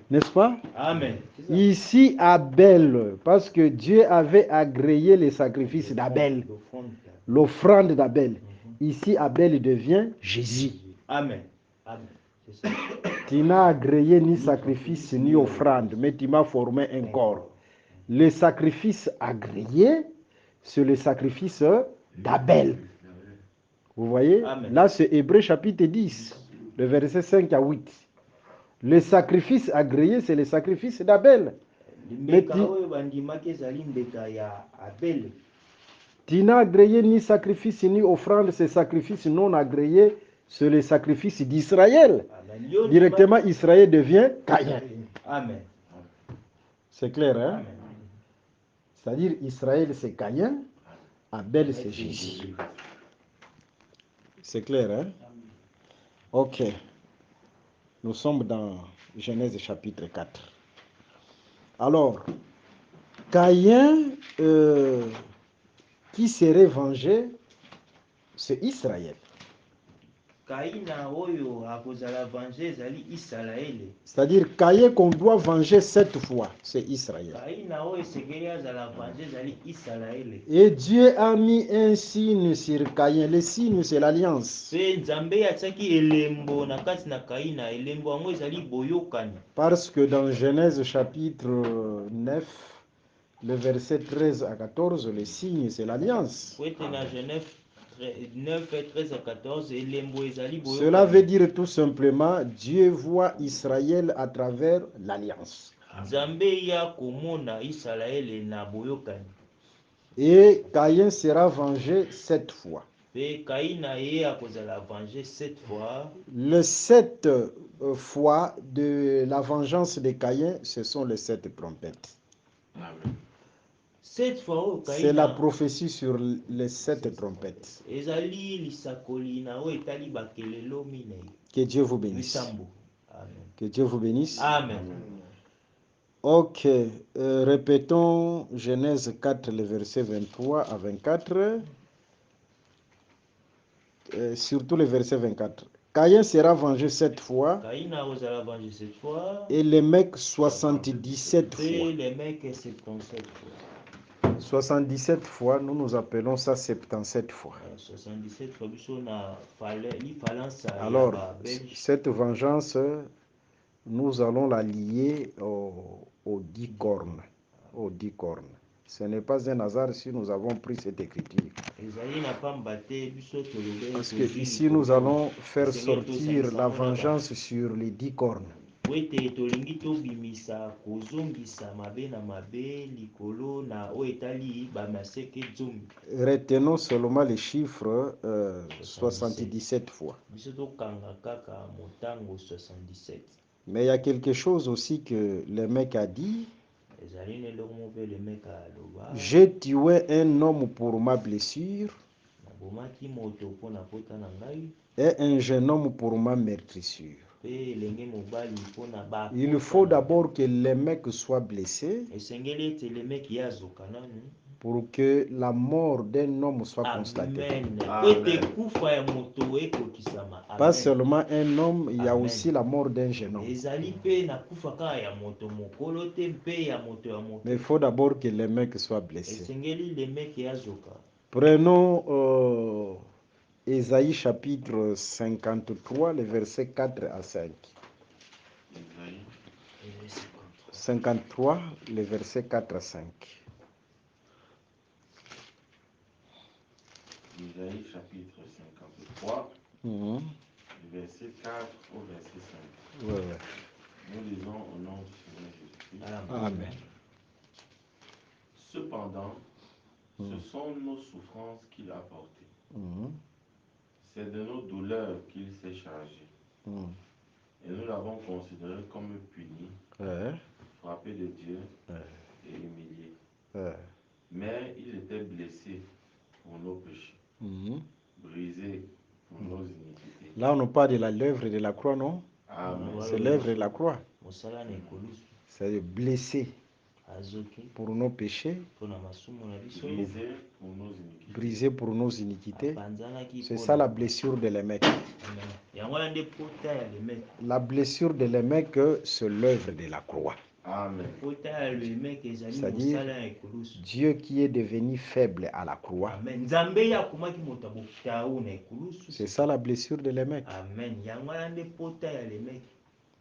N'est-ce pas? Amen. Ici, Abel, parce que Dieu avait agréé les sacrifices d'Abel, l'offrande d'Abel. Ici, Abel devient Jésus. Amen. Amen. C'est ça. Tu n'as agréé ni sacrifice ni offrande, mais tu m'as formé un corps. Le sacrifice agréé, c'est le sacrifice d'Abel. Vous voyez? Amen. Là, c'est Hébreux chapitre 10, le verset 5 à 8. Le sacrifice agréé, c'est le sacrifice d'Abel. Mais tu n'as agréé ni sacrifice ni offrande, c'est sacrifice non agréé, c'est le sacrifice d'Israël. Directement, Israël devient Caïn. Amen. C'est clair, hein? Amen. C'est-à-dire, Israël, c'est Caïn, Abel, c'est Jésus. C'est clair, hein? Ok. Nous sommes dans Genèse chapitre 4. Alors, Caïn, qui serait vengé, c'est Israël. Kaina oyo akozala venger ezali Israele. C'est-à-dire, Caïn qu'on doit venger 7 fois, c'est Israël. Kaina oyo esengeli azala venger ezali Israele. Et Dieu a mis un signe sur Caïn. Le signe, c'est l'alliance. Pe Nzambe atiaki elembo na kati na Kaina, elembo yango ezali boyokani. Parce que dans Genèse chapitre 9, le verset 13 à 14, le signe, c'est l'alliance. Poete na Genèse 9, 13 à 14, elembo ezali boyokani. Cela veut dire tout simplement, Dieu voit Israël à travers l'alliance. Nzambe ya komona Israele na boyokani. Et Caïn sera vengé 7 fois. Pe Kaina ye akozala venger 7 fois. Les 7 fois de la vengeance de Caïn, ce sont les 7 trompettes. Amen. 7 fois C'est la prophétie sur les 7 trompettes. ezali lisakoli na o etali bakelelo minei. Que Dieu vous bénisse. Misambo. Amen. Que Dieu vous bénisse. Amen. Ok, répétons Genèse 4, le verset 23 à 24. Surtout le verset 24. Caïn sera vengé 7 fois Kaina ozala venger 7 fois. et les mecs 77 fois. Et les mecs 77 fois. 77 fois, nous appelons ça 77 fois. 77 fois biso na falansa. Alors, cette vengeance, nous allons la lier aux 10 cornes. Aux 10 cornes. Ce n'est pas un hasard si nous avons pris cette écriture. Parce que ici, nous allons faire sortir la vengeance sur les 10 cornes. Retenons seulement les chiffres 77 fois. Mais il y a quelque chose aussi que le mec a dit. J'ai tué un homme pour ma blessure et un jeune homme pour ma meurtrissure. Il faut d'abord que les mecs soient blessés pour que la mort d'un homme soit constatée. Pas seulement un homme, il y a aussi la mort d'un jeune homme. Mais il faut d'abord que les mecs soient blessés. Prenons Ésaïe chapitre 53, les versets 4 à 5. 53, les versets 4 à 5. Isaïe chapitre 53, verset 4 au verset 5. Ouais. Nous lisons au nom du Seigneur Jésus-Christ. Amen. Cependant, ce sont nos souffrances qu'il a portées. C'est de nos douleurs qu'il s'est chargé. Et nous l'avons considéré comme puni, frappé de Dieu et humilié. Mais il était blessé pour nos péchés, brisé pour nos iniquités. Là, on nous parle de l'œuvre de la croix, non? Amen. C'est l'œuvre de la croix. C'est blessé pour nos péchés, brisé pour nos iniquités. C'est ça la blessure de l'émec. La blessure de l'émec, c'est l'œuvre de la croix. Amen. C'est-à-dire Dieu qui est devenu faible à la croix. C'est ça la blessure de l'émec.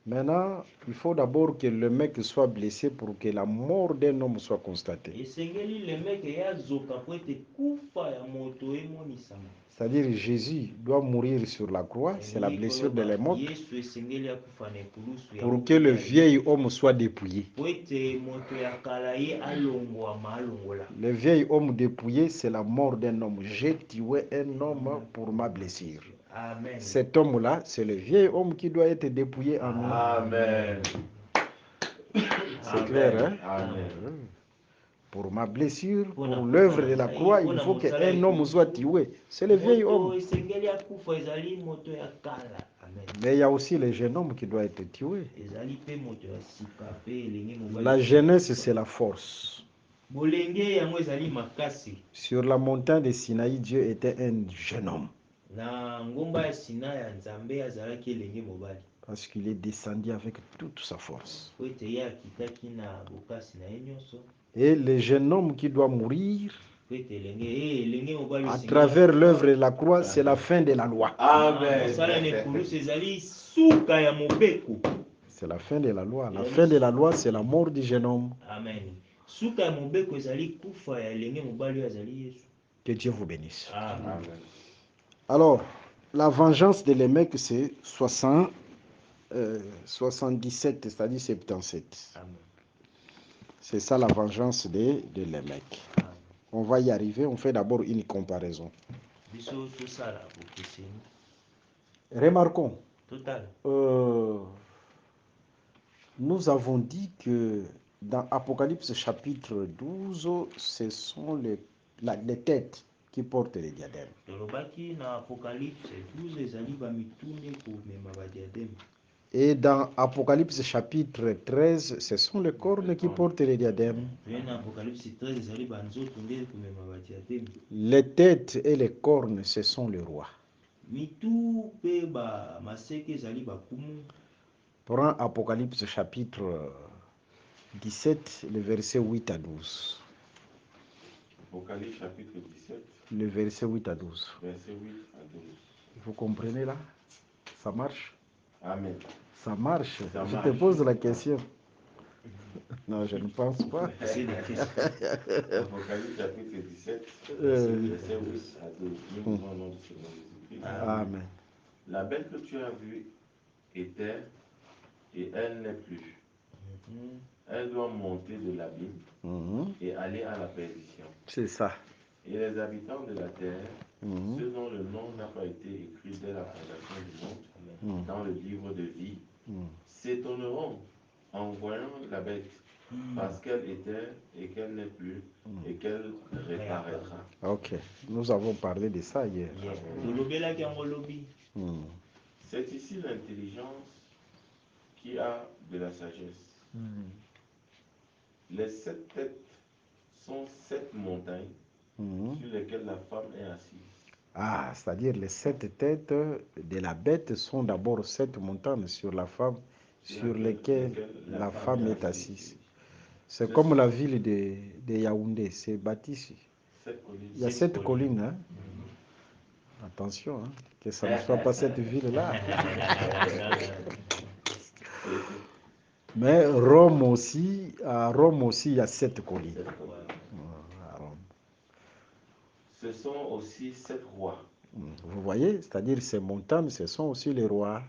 Maintenant, il faut d'abord que le mec soit blessé pour que la mort d'un homme soit constatée. C'est-à-dire Jésus doit mourir sur la croix, c'est la blessure de l'émec, pour que le vieil homme soit dépouillé. Le vieil homme dépouillé, c'est la mort d'un homme. J'ai tué un homme pour ma blessure. Amen. Cet homme-là, c'est le vieil homme qui doit être dépouillé en nous. Amen. C'est clair, hein? Amen. Pour ma blessure, pour l'œuvre de la croix, il faut qu'un homme soit tué. C'est le vieil homme. Mais il y a aussi les jeunes hommes qui doivent être tués. ezali pe moto ya sika pe elenge mobali La jeunesse, c'est la force. bolenge yango ezali makasi. Sur la montagne de Sinaï, Dieu était un jeune homme. Na ngomba ya Sina ya Nzambe azalaki elenge mobali. Parce qu'il est descendu avec toute sa force. Po ete ye akitaki na bokasi na ye nyonso. Et le jeune homme qui doit mourir, Po ete elenge mobali à travers l'œuvre de la croix, c'est la fin de la loi. Amen. mosala na ekulusu ezali suka ya mobeko. C'est la fin de la loi. La fin de la loi, c'est la mort du jeune homme. Amen. Suka ya mobeko ezali kufa ya elenge mobali oyo azali Yesu. Que Dieu vous bénisse. Amen. Alors, la vengeance de Lémec, c'est 77, c'est-à-dire 77. Amen. C'est ça la vengeance de Lémec. Amen. On va y arriver, on fait d'abord une comparaison. Biso tosala bokeseni. Remarquons, Total. nous avons dit que dans Apocalypse chapitre 12, ce sont les têtes qui portent les diadèmes. Tolobaki na Apocalypse 12 ezali ba mitune komema ba diadème. Et dans Apocalypse chapitre 13, ce sont les cornes qui portent les diadèmes. Na Apocalypse 13 ezali ba nzoto nde komema ba diadème. Les têtes et les cornes, ce sont les rois. Mitu pe ba maseke ezali ba kumu. Prends Apocalypse chapitre 17, le verset 8 à 12. Apocalypse chapitre 17, Le verset 8 à 12. verset 8 à 12. Vous comprenez là? Ça marche? Amen. Ça marche. Ça Je marche. te pose la question. Non, je ne pense pas. C'est des questions. Apocalypse chapitre 17, Euh, verset 8 à 12. Nous pouvons au nom du Seigneur Jésus-Christ. Amen. La bête que tu as vue était et elle n'est plus. Elle doit monter de l'abîme Mhm. et aller à la perdition. C'est ça. Et les habitants de la terre, Mhm. ceux dont le nom n'a pas été écrit dès la fondation du monde, Mhm. dans le livre de vie, Mhm. s'étonneront en voyant la bête, parce qu'elle était et qu'elle n'est plus, et qu'elle reparaîtra. Ok. Nous avons parlé de ça hier. Tolobelaki yango lobi. Mhm. C'est ici l'intelligence qui a de la sagesse. Les 7 têtes sont 7 montagnes Mhm. sur lesquelles la femme est assise. Ah, c'est-à-dire les 7 têtes de la bête sont d'abord 7 montagnes sur la femme, sur lesquelles la femme est assise. C'est comme la ville de Yaoundé, c'est bâti ici. Il y a 7 collines. Hein? Attention, hein, que ça ne soit pas cette ville-là. Mais Rome aussi, à Rome aussi, il y a 7 collines. À Rome. Ce sont aussi 7 rois. Vous voyez, c'est-à-dire ces montagnes, ce sont aussi les rois.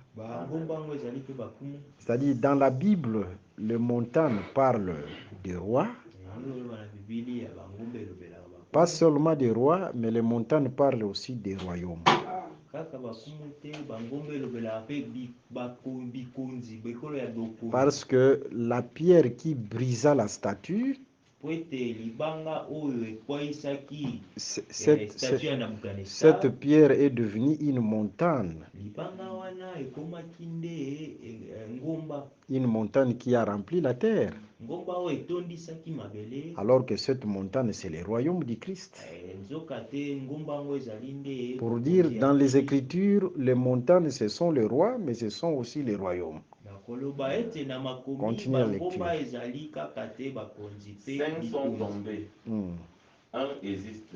C'est-à-dire dans la Bible, les montagnes parlent des rois. Pas seulement des rois, mais les montagnes parlent aussi des royaumes. Parce que la pierre qui brisa la statue, cette pierre est devenue une montagne. Une montagne qui a rempli la terre. Alors que cette montagne, c'est le royaume du Christ. Pour dire, dans les Écritures, les montagnes, ce sont les rois, mais ce sont aussi les royaumes. Continue la lecture. 5 sont tombés. Un existe,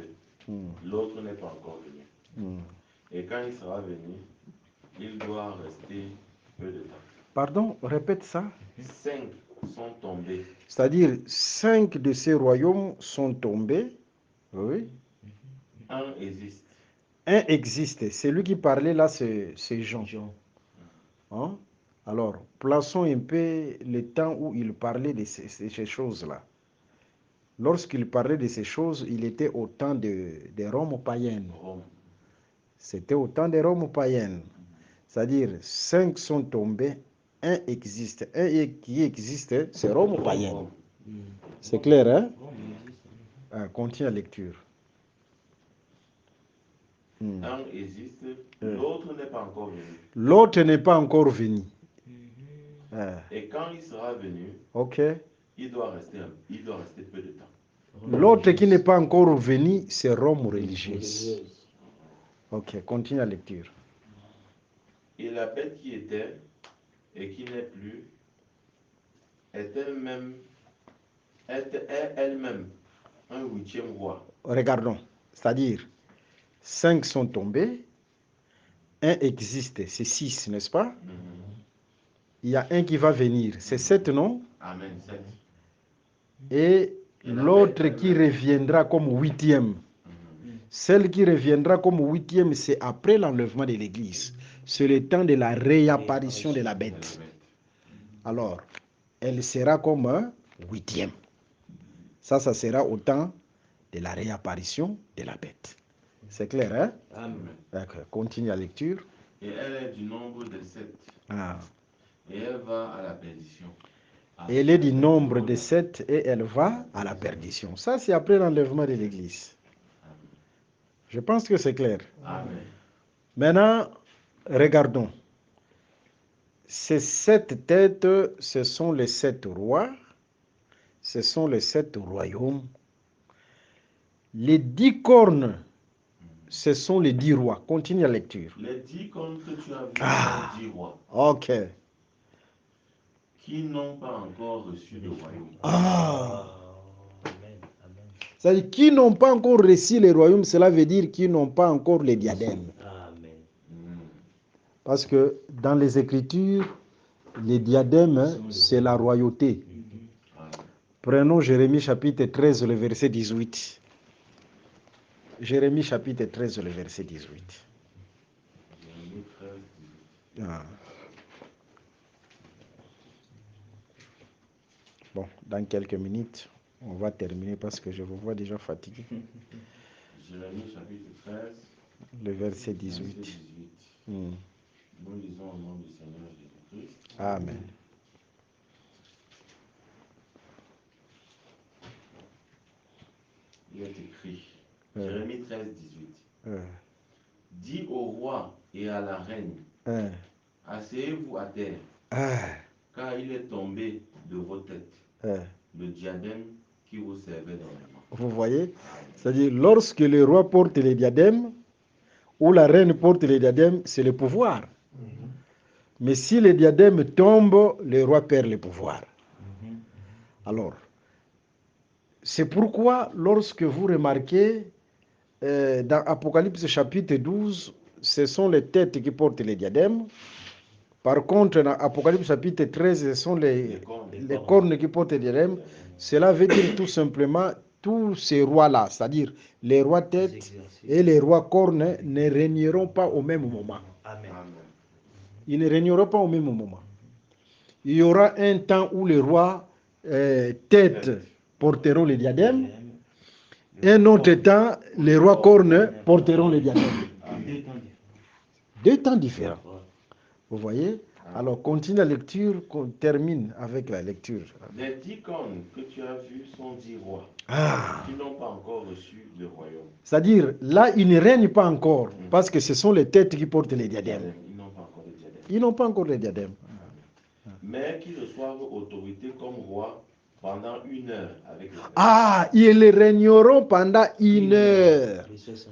l'autre n'est pas encore venu. Et quand il sera venu, il doit rester peu de temps. Pardon, répète ça. 5 sont tombés. C'est-à-dire, 5 de ces royaumes sont tombés. Oui. Un existe. Un existe. Celui qui parlait là, c'est Jean. Hein? Alors, plaçons un peu le temps où il parlait de ces choses-là. Lorsqu'il parlait de ces choses, il était au temps de Rome païenne. C'était au temps de Rome païenne. C'est-à-dire, 5 sont tombés, un existe. Un qui existe, c'est Rome païenne. C'est clair, hein? Continue la lecture. Un existe, l'autre n'est pas encore venu. L'autre n'est pas encore venu. Et quand il sera venu, Ok. il doit rester peu de temps. L'autre qui n'est pas encore venu, c'est Rome religieuse. Ok, continue la lecture. Et la bête qui était et qui n'est plus est elle-même un huitième roi. Regardons. C'est-à-dire, 5 sont tombés, un existe, c'est 6, n'est-ce pas? Il y a un qui va venir, c'est 7, non? Amen. 7. Et l'autre qui reviendra comme 8e. Celle qui reviendra comme 8e, c'est après l'enlèvement de l'Église. C'est le temps de la réapparition de la bête. Alors, elle sera comme un 8e. Ça sera au temps de la réapparition de la bête. C'est clair, hein? Amen. D'accord. Continue la lecture. Et elle est du nombre de 7. Ah. Et elle va à la perdition. Elle est du nombre de 7 et elle va à la perdition. Ça, c'est après l'enlèvement de l'Église. Je pense que c'est clair. Amen. Maintenant, regardons. Ces 7 têtes, ce sont les 7 rois. Ce sont les 7 royaumes. Les 10 cornes, ce sont les 10 rois. Continue la lecture. Les 10 cornes que tu as vus Ah. sont 10 rois. Ok. Qui n'ont pas encore reçu le royaume. Ah. Amen. Amen. C'est-à-dire, qui n'ont pas encore reçu le royaume, cela veut dire qu'ils n'ont pas encore les diadèmes. Amen. Parce que dans les Écritures, les diadèmes, c'est la royauté. Prenons Jérémie chapitre 13, le verset 18. Jérémie chapitre 13, le verset 18. Jérémie 13, 18. Ah. Bon, dans quelques minutes, on va terminer parce que je vous vois déjà fatigué. Jérémie chapitre 13, Le verset verset 18. 18. Nous lisons au nom du Seigneur Jésus-Christ. Amen. Il est écrit, Jérémie 13, 18. Dis au roi et à la reine, asseyez-vous à terre, car il est tombé de vos têtes le diadème qui vous servait dans les mains. Vous voyez? C'est-à-dire, lorsque le roi porte les diadèmes, ou la reine porte les diadèmes, c'est le pouvoir. Mais si les diadèmes tombent, le roi perd le pouvoir. Alors, c'est pourquoi lorsque vous remarquez dans Apocalypse chapitre 12, ce sont les têtes qui portent les diadèmes. Par contre, dans Apocalypse chapitre 13, ce sont les cornes qui portent les diadèmes. Cela veut dire tout simplement tous ces rois-là, c'est-à-dire les rois têtes et les rois cornes, ne régneront pas au même moment. Amen. Ils ne régneront pas au même moment. Il y aura un temps où les rois têtes porteront les diadèmes. Un autre temps, les rois cornes porteront les diadèmes. Deux temps différents. Vous voyez? Alors, continue la lecture, qu'on termine avec la lecture. Les 10 cornes que tu as vues sont 10 rois qui n'ont pas encore reçu le royaume. C'est-à-dire, là, ils ne règnent pas encore, parce que ce sont les têtes qui portent les diadèmes. Ils n'ont pas encore de diadème. Ils n'ont pas encore les diadèmes. Mais qui reçoivent autorité comme roi pendant 1 heure avec le Seigneur. Ah, ils régneront pendant 1 heure.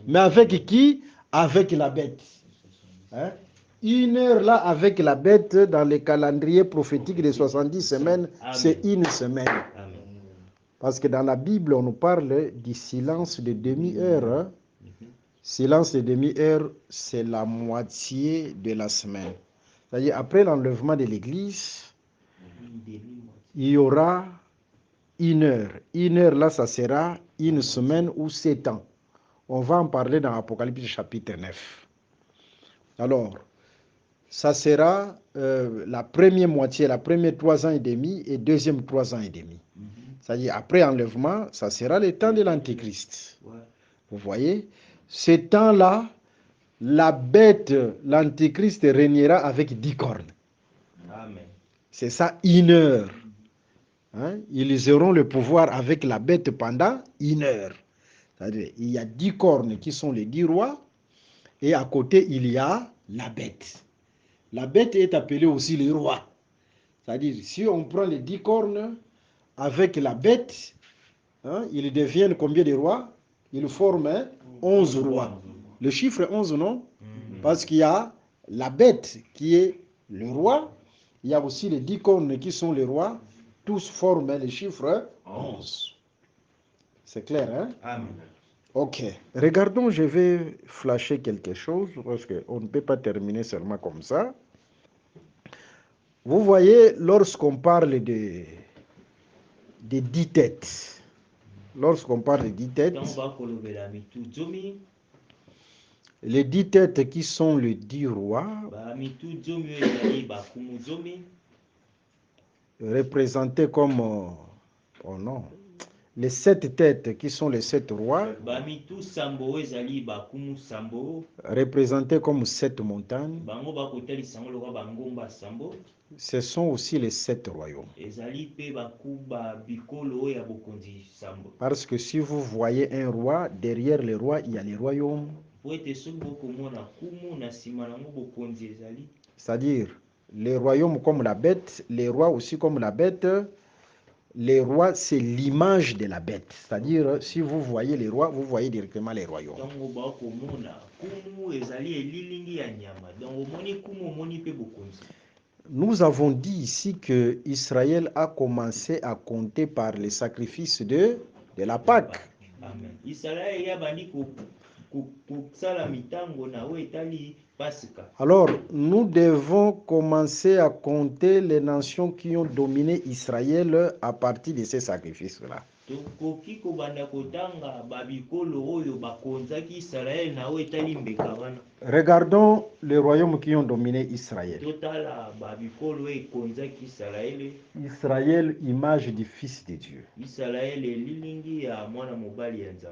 Mais avec qui? Avec la bête. Hein? 1 heure là avec la bête dans le calendrier prophétique des 70 semaines, c'est 1 semaine. Amen. Parce que dans la Bible, on nous parle du silence de demi-heure. Hein? Silence de demi-heure, c'est la moitié de la semaine. C'est-à-dire, après l'enlèvement de l'Église, il y aura 1 heure. 1 heure là, ça sera 1 semaine ou 7 ans. On va en parler dans Apocalypse chapitre 9. Alors, ça sera la première moitié, la première 3 ans et demi et deuxième 3 ans et demi. C'est-à-dire, après enlèvement, ça sera le temps de l'Antéchrist. Vous voyez? Ce temps-là, la bête, l'Antéchrist régnera avec 10 cornes. Amen. C'est ça, 1 heure. Hein? Ils auront le pouvoir avec la bête pendant 1 heure. C'est-à-dire, il y a 10 cornes qui sont les 10 rois. Et à côté, il y a la bête. La bête est appelée aussi le roi. C'est-à-dire, si on prend les 10 cornes avec la bête, hein, ils deviennent combien de rois? Ils forment 11 rois. Le chiffre 11, non? Parce qu'il y a la bête qui est le roi, il y a aussi les 10 cornes qui sont les rois, tous forment le chiffre 11. C'est clair, hein? Amen. Ok. Regardons, je vais flasher quelque chose, parce qu'on ne peut pas terminer seulement comme ça. Vous voyez, lorsqu'on parle de 10 têtes, lorsqu'on parle de 10 têtes, les 10 têtes qui sont les 10 rois, représentés comme, oh non, les 7 têtes qui sont les 7 rois, représentés comme 7 montagnes, ce sont aussi les 7 royaumes. Parce que si vous voyez un roi, derrière le roi, il y a les royaumes. C'est-à-dire, les royaumes comme la bête, les rois aussi comme la bête. Les rois, c'est l'image de la bête. C'est-à-dire, si vous voyez les rois, vous voyez directement les royaumes. Nous avons dit ici que Israël a commencé à compter par les sacrifices de la Pâque. Amen. Alors, nous devons commencer à compter les nations qui ont dominé Israël à partir de ces sacrifices-là. Regardons les royaumes qui ont dominé Israël. Israël, image du Fils de Dieu.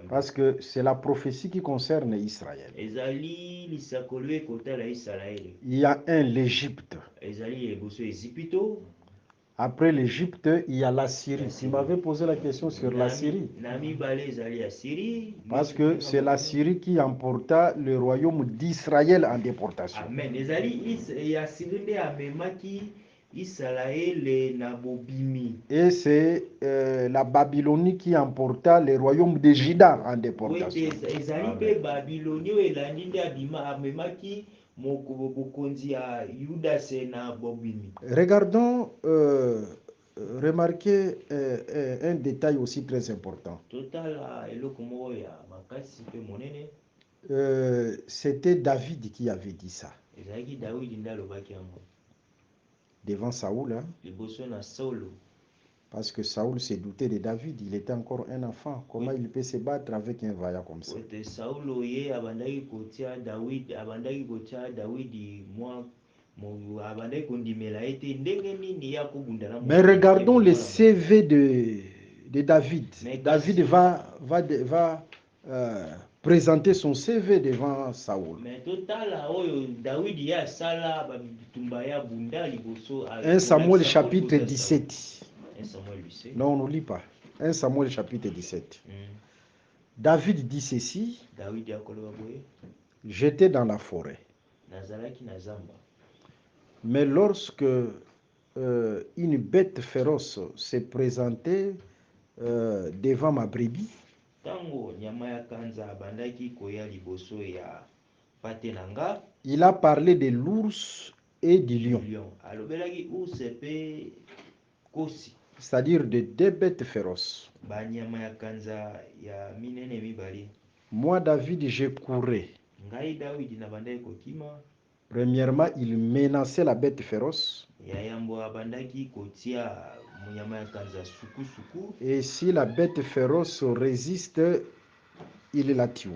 Parce que c'est la prophétie qui concerne Israël. Il y a l'Égypte. Après l'Égypte, il y a la Syrie. Tu m'avais posé la question sur la Syrie. Parce que c'est la Syrie qui emporta le royaume d'Israël en déportation. Amen. Et c'est la Babylonie qui emporta le royaume de Juda en déportation. Regardons, remarquez un détail aussi très important. C'était David qui avait dit ça. Devant Saoul, hein? Parce que Saoul s'est douté de David, il était encore un enfant. Comment il peut se battre avec un vaillant comme ça? Mais regardons le CV de David. David va présenter son CV devant Saoul. 1 Samuel chapitre 17. Non, on ne lit pas. 1 Samuel chapitre 17. David dit ceci. J'étais dans la forêt. Mais lorsque une bête féroce s'est présentée devant ma brebis, il a parlé de l'ours et du lion. C'est-à-dire de 2 bêtes féroces. Moi, David, je courais. Premièrement, il menaçait la bête féroce. Et si la bête féroce résiste, il la tue.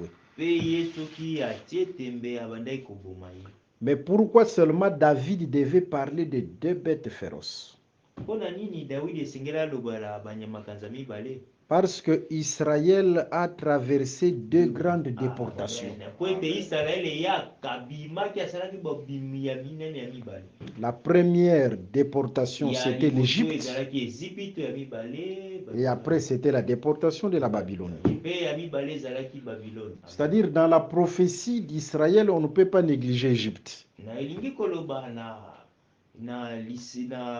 Mais pourquoi seulement David devait parler de 2 bêtes féroces? mpona nini Daudi esengela lobala banyamakanza mibale? Parce que Israël a traversé deux grandes déportations. Po ete Israel eya kabimaki asalaki babimi ya minene ya mibale. La première déportation, c'était liboso l'Égypte. ezalaki Ezipito ya mibale, Et après, c'était la déportation de la Babylonie. mpe ya mibale ezalaki Babylone. C'est-à-dire, dans la prophétie d'Israël, on ne peut pas négliger l'Égypte. Na elingi koloba na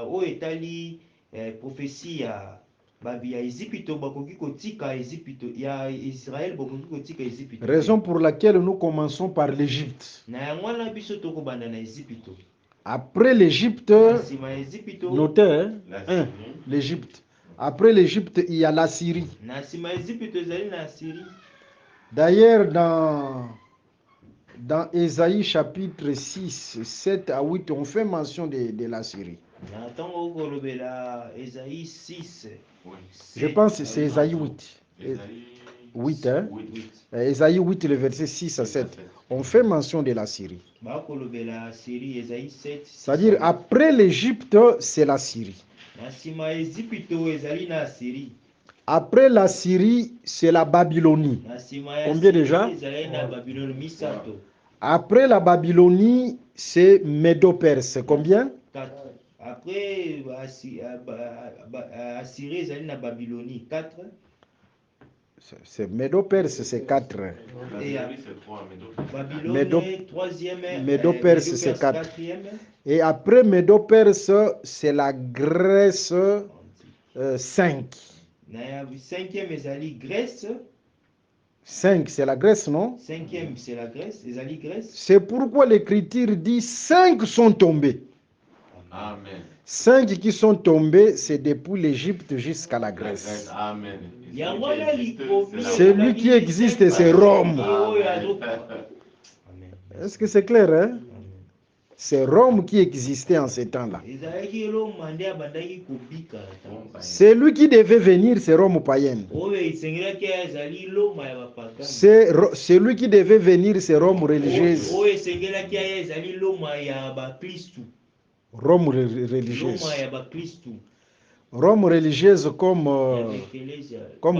oyo etali prophétie ya babi ya Ezipito bakoki kotika Ezipito ya Israël bakoki kotika Ezipito. Raison pour laquelle nous commençons par l'Égypte. Na yango wana biso tokobanda na Ezipito. Après l'Égypte, Sima Ezipito, notez, hein, l'Égypte. Après l'Égypte, il y a la Syrie. na sima Ezipito ezali na Syrie. D'ailleurs, dans Ésaïe chapitre 6, 7 à 8, on fait mention de la Syrie. Na ntango kolobela Esaïe 6. Je pense que c'est Ésaïe 8. 8, hein? Ésaïe 8, le verset 6 à 7. On fait mention de la Syrie. Bakolobela Syrie Esaïe 7. C'est-à-dire, après l'Égypte, c'est la Syrie. Na sima Ezipito ezali na Syrie. Après la Syrie, c'est la Babylonie. Na sima ya Combien Syrie déjà? ezali na Babylone misato. Après la Babylonie, c'est Médo-Perse. Combien? 4. Après Assyrie ezali na Babylonie 4. C'est Médo-Perse, c'est 4. Et Babylone Médo- 3e. Médo-Perse, c'est 4. 4e. Et après Médo-Perse, c'est la Grèce 5. Na 5e ezali Grèce. 5, c'est la Grèce, non? 5e c'est la Grèce, ezali Grèce. C'est pourquoi l'Écriture dit 5 sont tombés. Amen. 5 qui sont tombés, c'est depuis l'Égypte jusqu'à la Grèce. Amen. Celui qui existe, c'est Rome. Est-ce que c'est clair, hein? C'est Rome qui existait en ce temps-là. Celui qui devait venir, c'est Rome païenne. Celui qui devait venir, c'est Rome religieuse. Rome religieuse. Rome religieuse comme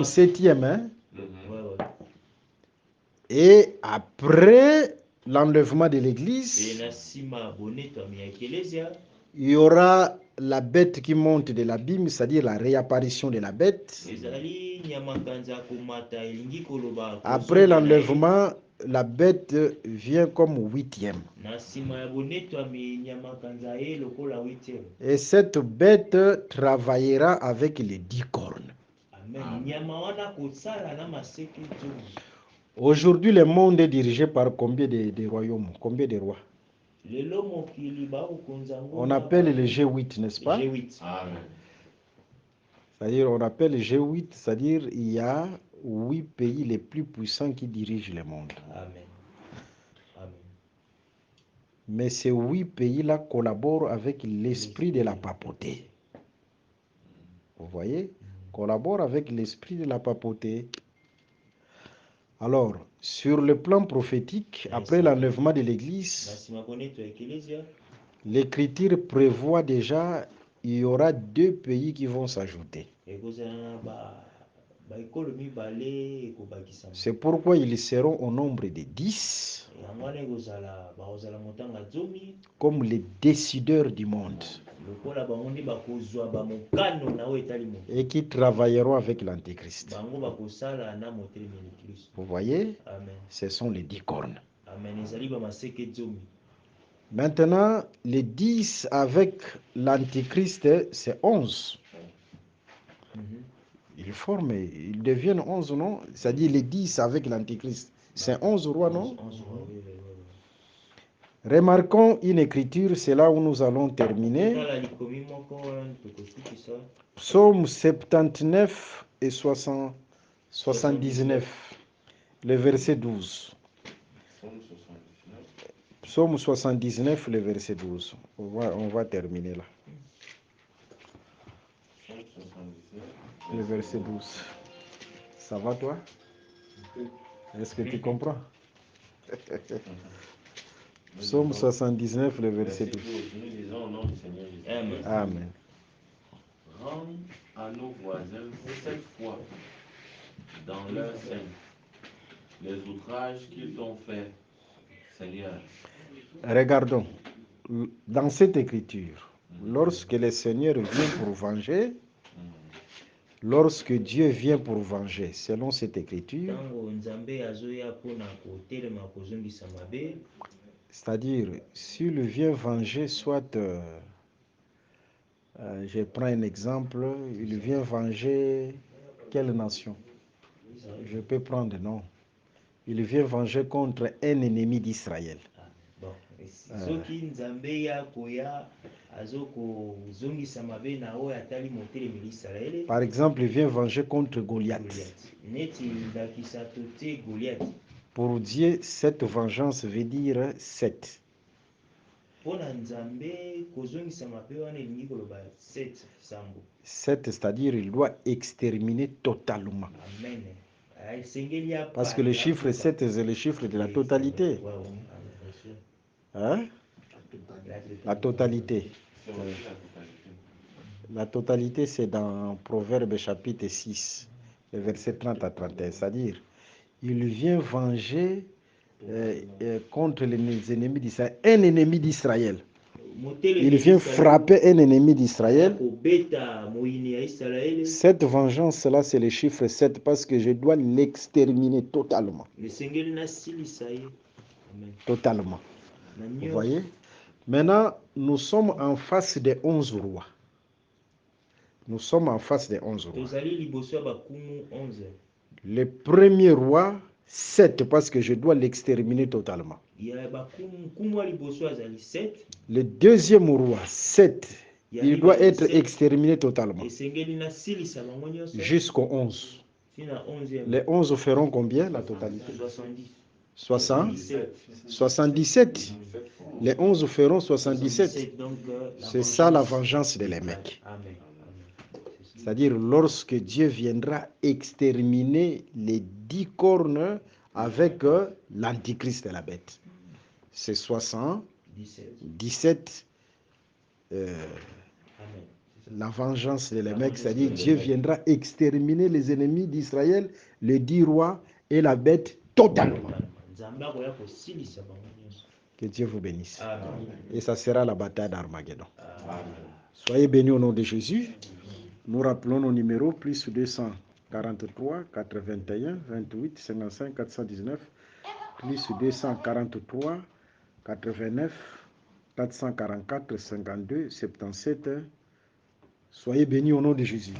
7e. Hein? Et après l'enlèvement de l'église, il y aura la bête qui monte de l'abîme, c'est-à-dire la réapparition de la bête. Après l'enlèvement, la bête vient comme 8e. Et cette bête travaillera avec les 10 cornes. Aujourd'hui, le monde est dirigé par combien de royaumes? Combien de rois? On appelle le G8, n'est-ce pas? C'est-à-dire, on appelle le G8, c'est-à-dire il y a 8 pays les plus puissants qui dirigent le monde. Amen. Mais ces 8 pays-là collaborent avec l'esprit de la papauté. Vous voyez? Collaborent avec l'esprit de la papauté. Alors, sur le plan prophétique, après l'enlèvement de l'Église, l'Écriture prévoit déjà il y aura 2 pays qui vont s'ajouter. C'est pourquoi ils seront au nombre de 10 comme les décideurs du monde et qui travailleront avec l'Antéchrist. Vous voyez? Ce sont les 10 cornes. Maintenant, les 10 avec l'Antéchrist, c'est 11. Ils deviennent 11, non? C'est-à-dire les 10 avec l'Antéchrist. C'est 11 rois, non? Remarquons une écriture, c'est là où nous allons terminer. Psaume 79 et 79, le verset 12. Psaume 79, le verset 12. On va terminer là. Le verset 12. Ça va toi? Est-ce que tu comprends? Psaume 79, le verset 12. Amen. rends à nos voisins 7 fois dans leur sein les outrages qu'ils t'ont fait, Seigneur. Regardons, dans cette écriture, lorsque le Seigneur vient pour venger, lorsque Dieu vient pour venger, selon cette écriture, c'est-à-dire, s'il vient venger, soit, je prends un exemple, il vient venger quelle nation? Je peux prendre, non. Il vient venger contre un ennemi d'Israël. Par exemple, il vient venger contre Goliath. Pour Dieu, cette vengeance veut dire 7. C'est-à-dire il doit exterminer totalement. Parce que le chiffre 7, c'est le chiffre de la totalité. Hein? La totalité. La totalité, c'est dans Proverbe chapitre 6, le verset 30 à 31. C'est-à-dire, il vient venger contre les ennemis d'Israël. Un ennemi d'Israël. Il vient frapper un ennemi d'Israël. Cette vengeance-là, c'est le chiffre 7 parce que je dois l'exterminer totalement. Totalement. Vous voyez? Maintenant, nous sommes en face des 11 rois. Nous sommes en face des 11 rois. Le premier roi, 7 parce que je dois l'exterminer totalement. Le deuxième roi, 7, il doit être exterminé totalement. Jusqu'au 11. Les 11 feront combien la totalité? 77. Les 11 feront 77. C'est ça la vengeance de les mecs. C'est-à-dire lorsque Dieu viendra exterminer les 10 cornes avec l'antichrist et la bête. C'est 77. La vengeance de les mecs, c'est-à-dire Dieu viendra exterminer les ennemis d'Israël, les 10 rois et la bête totalement. Que Dieu vous bénisse. Amen. Et ça sera la bataille d'Armageddon. Soyez bénis au nom de Jésus. Nous rappelons nos numéros, plus 243 81 28 55 419, plus 243 89 444 52 77. Soyez bénis au nom de Jésus.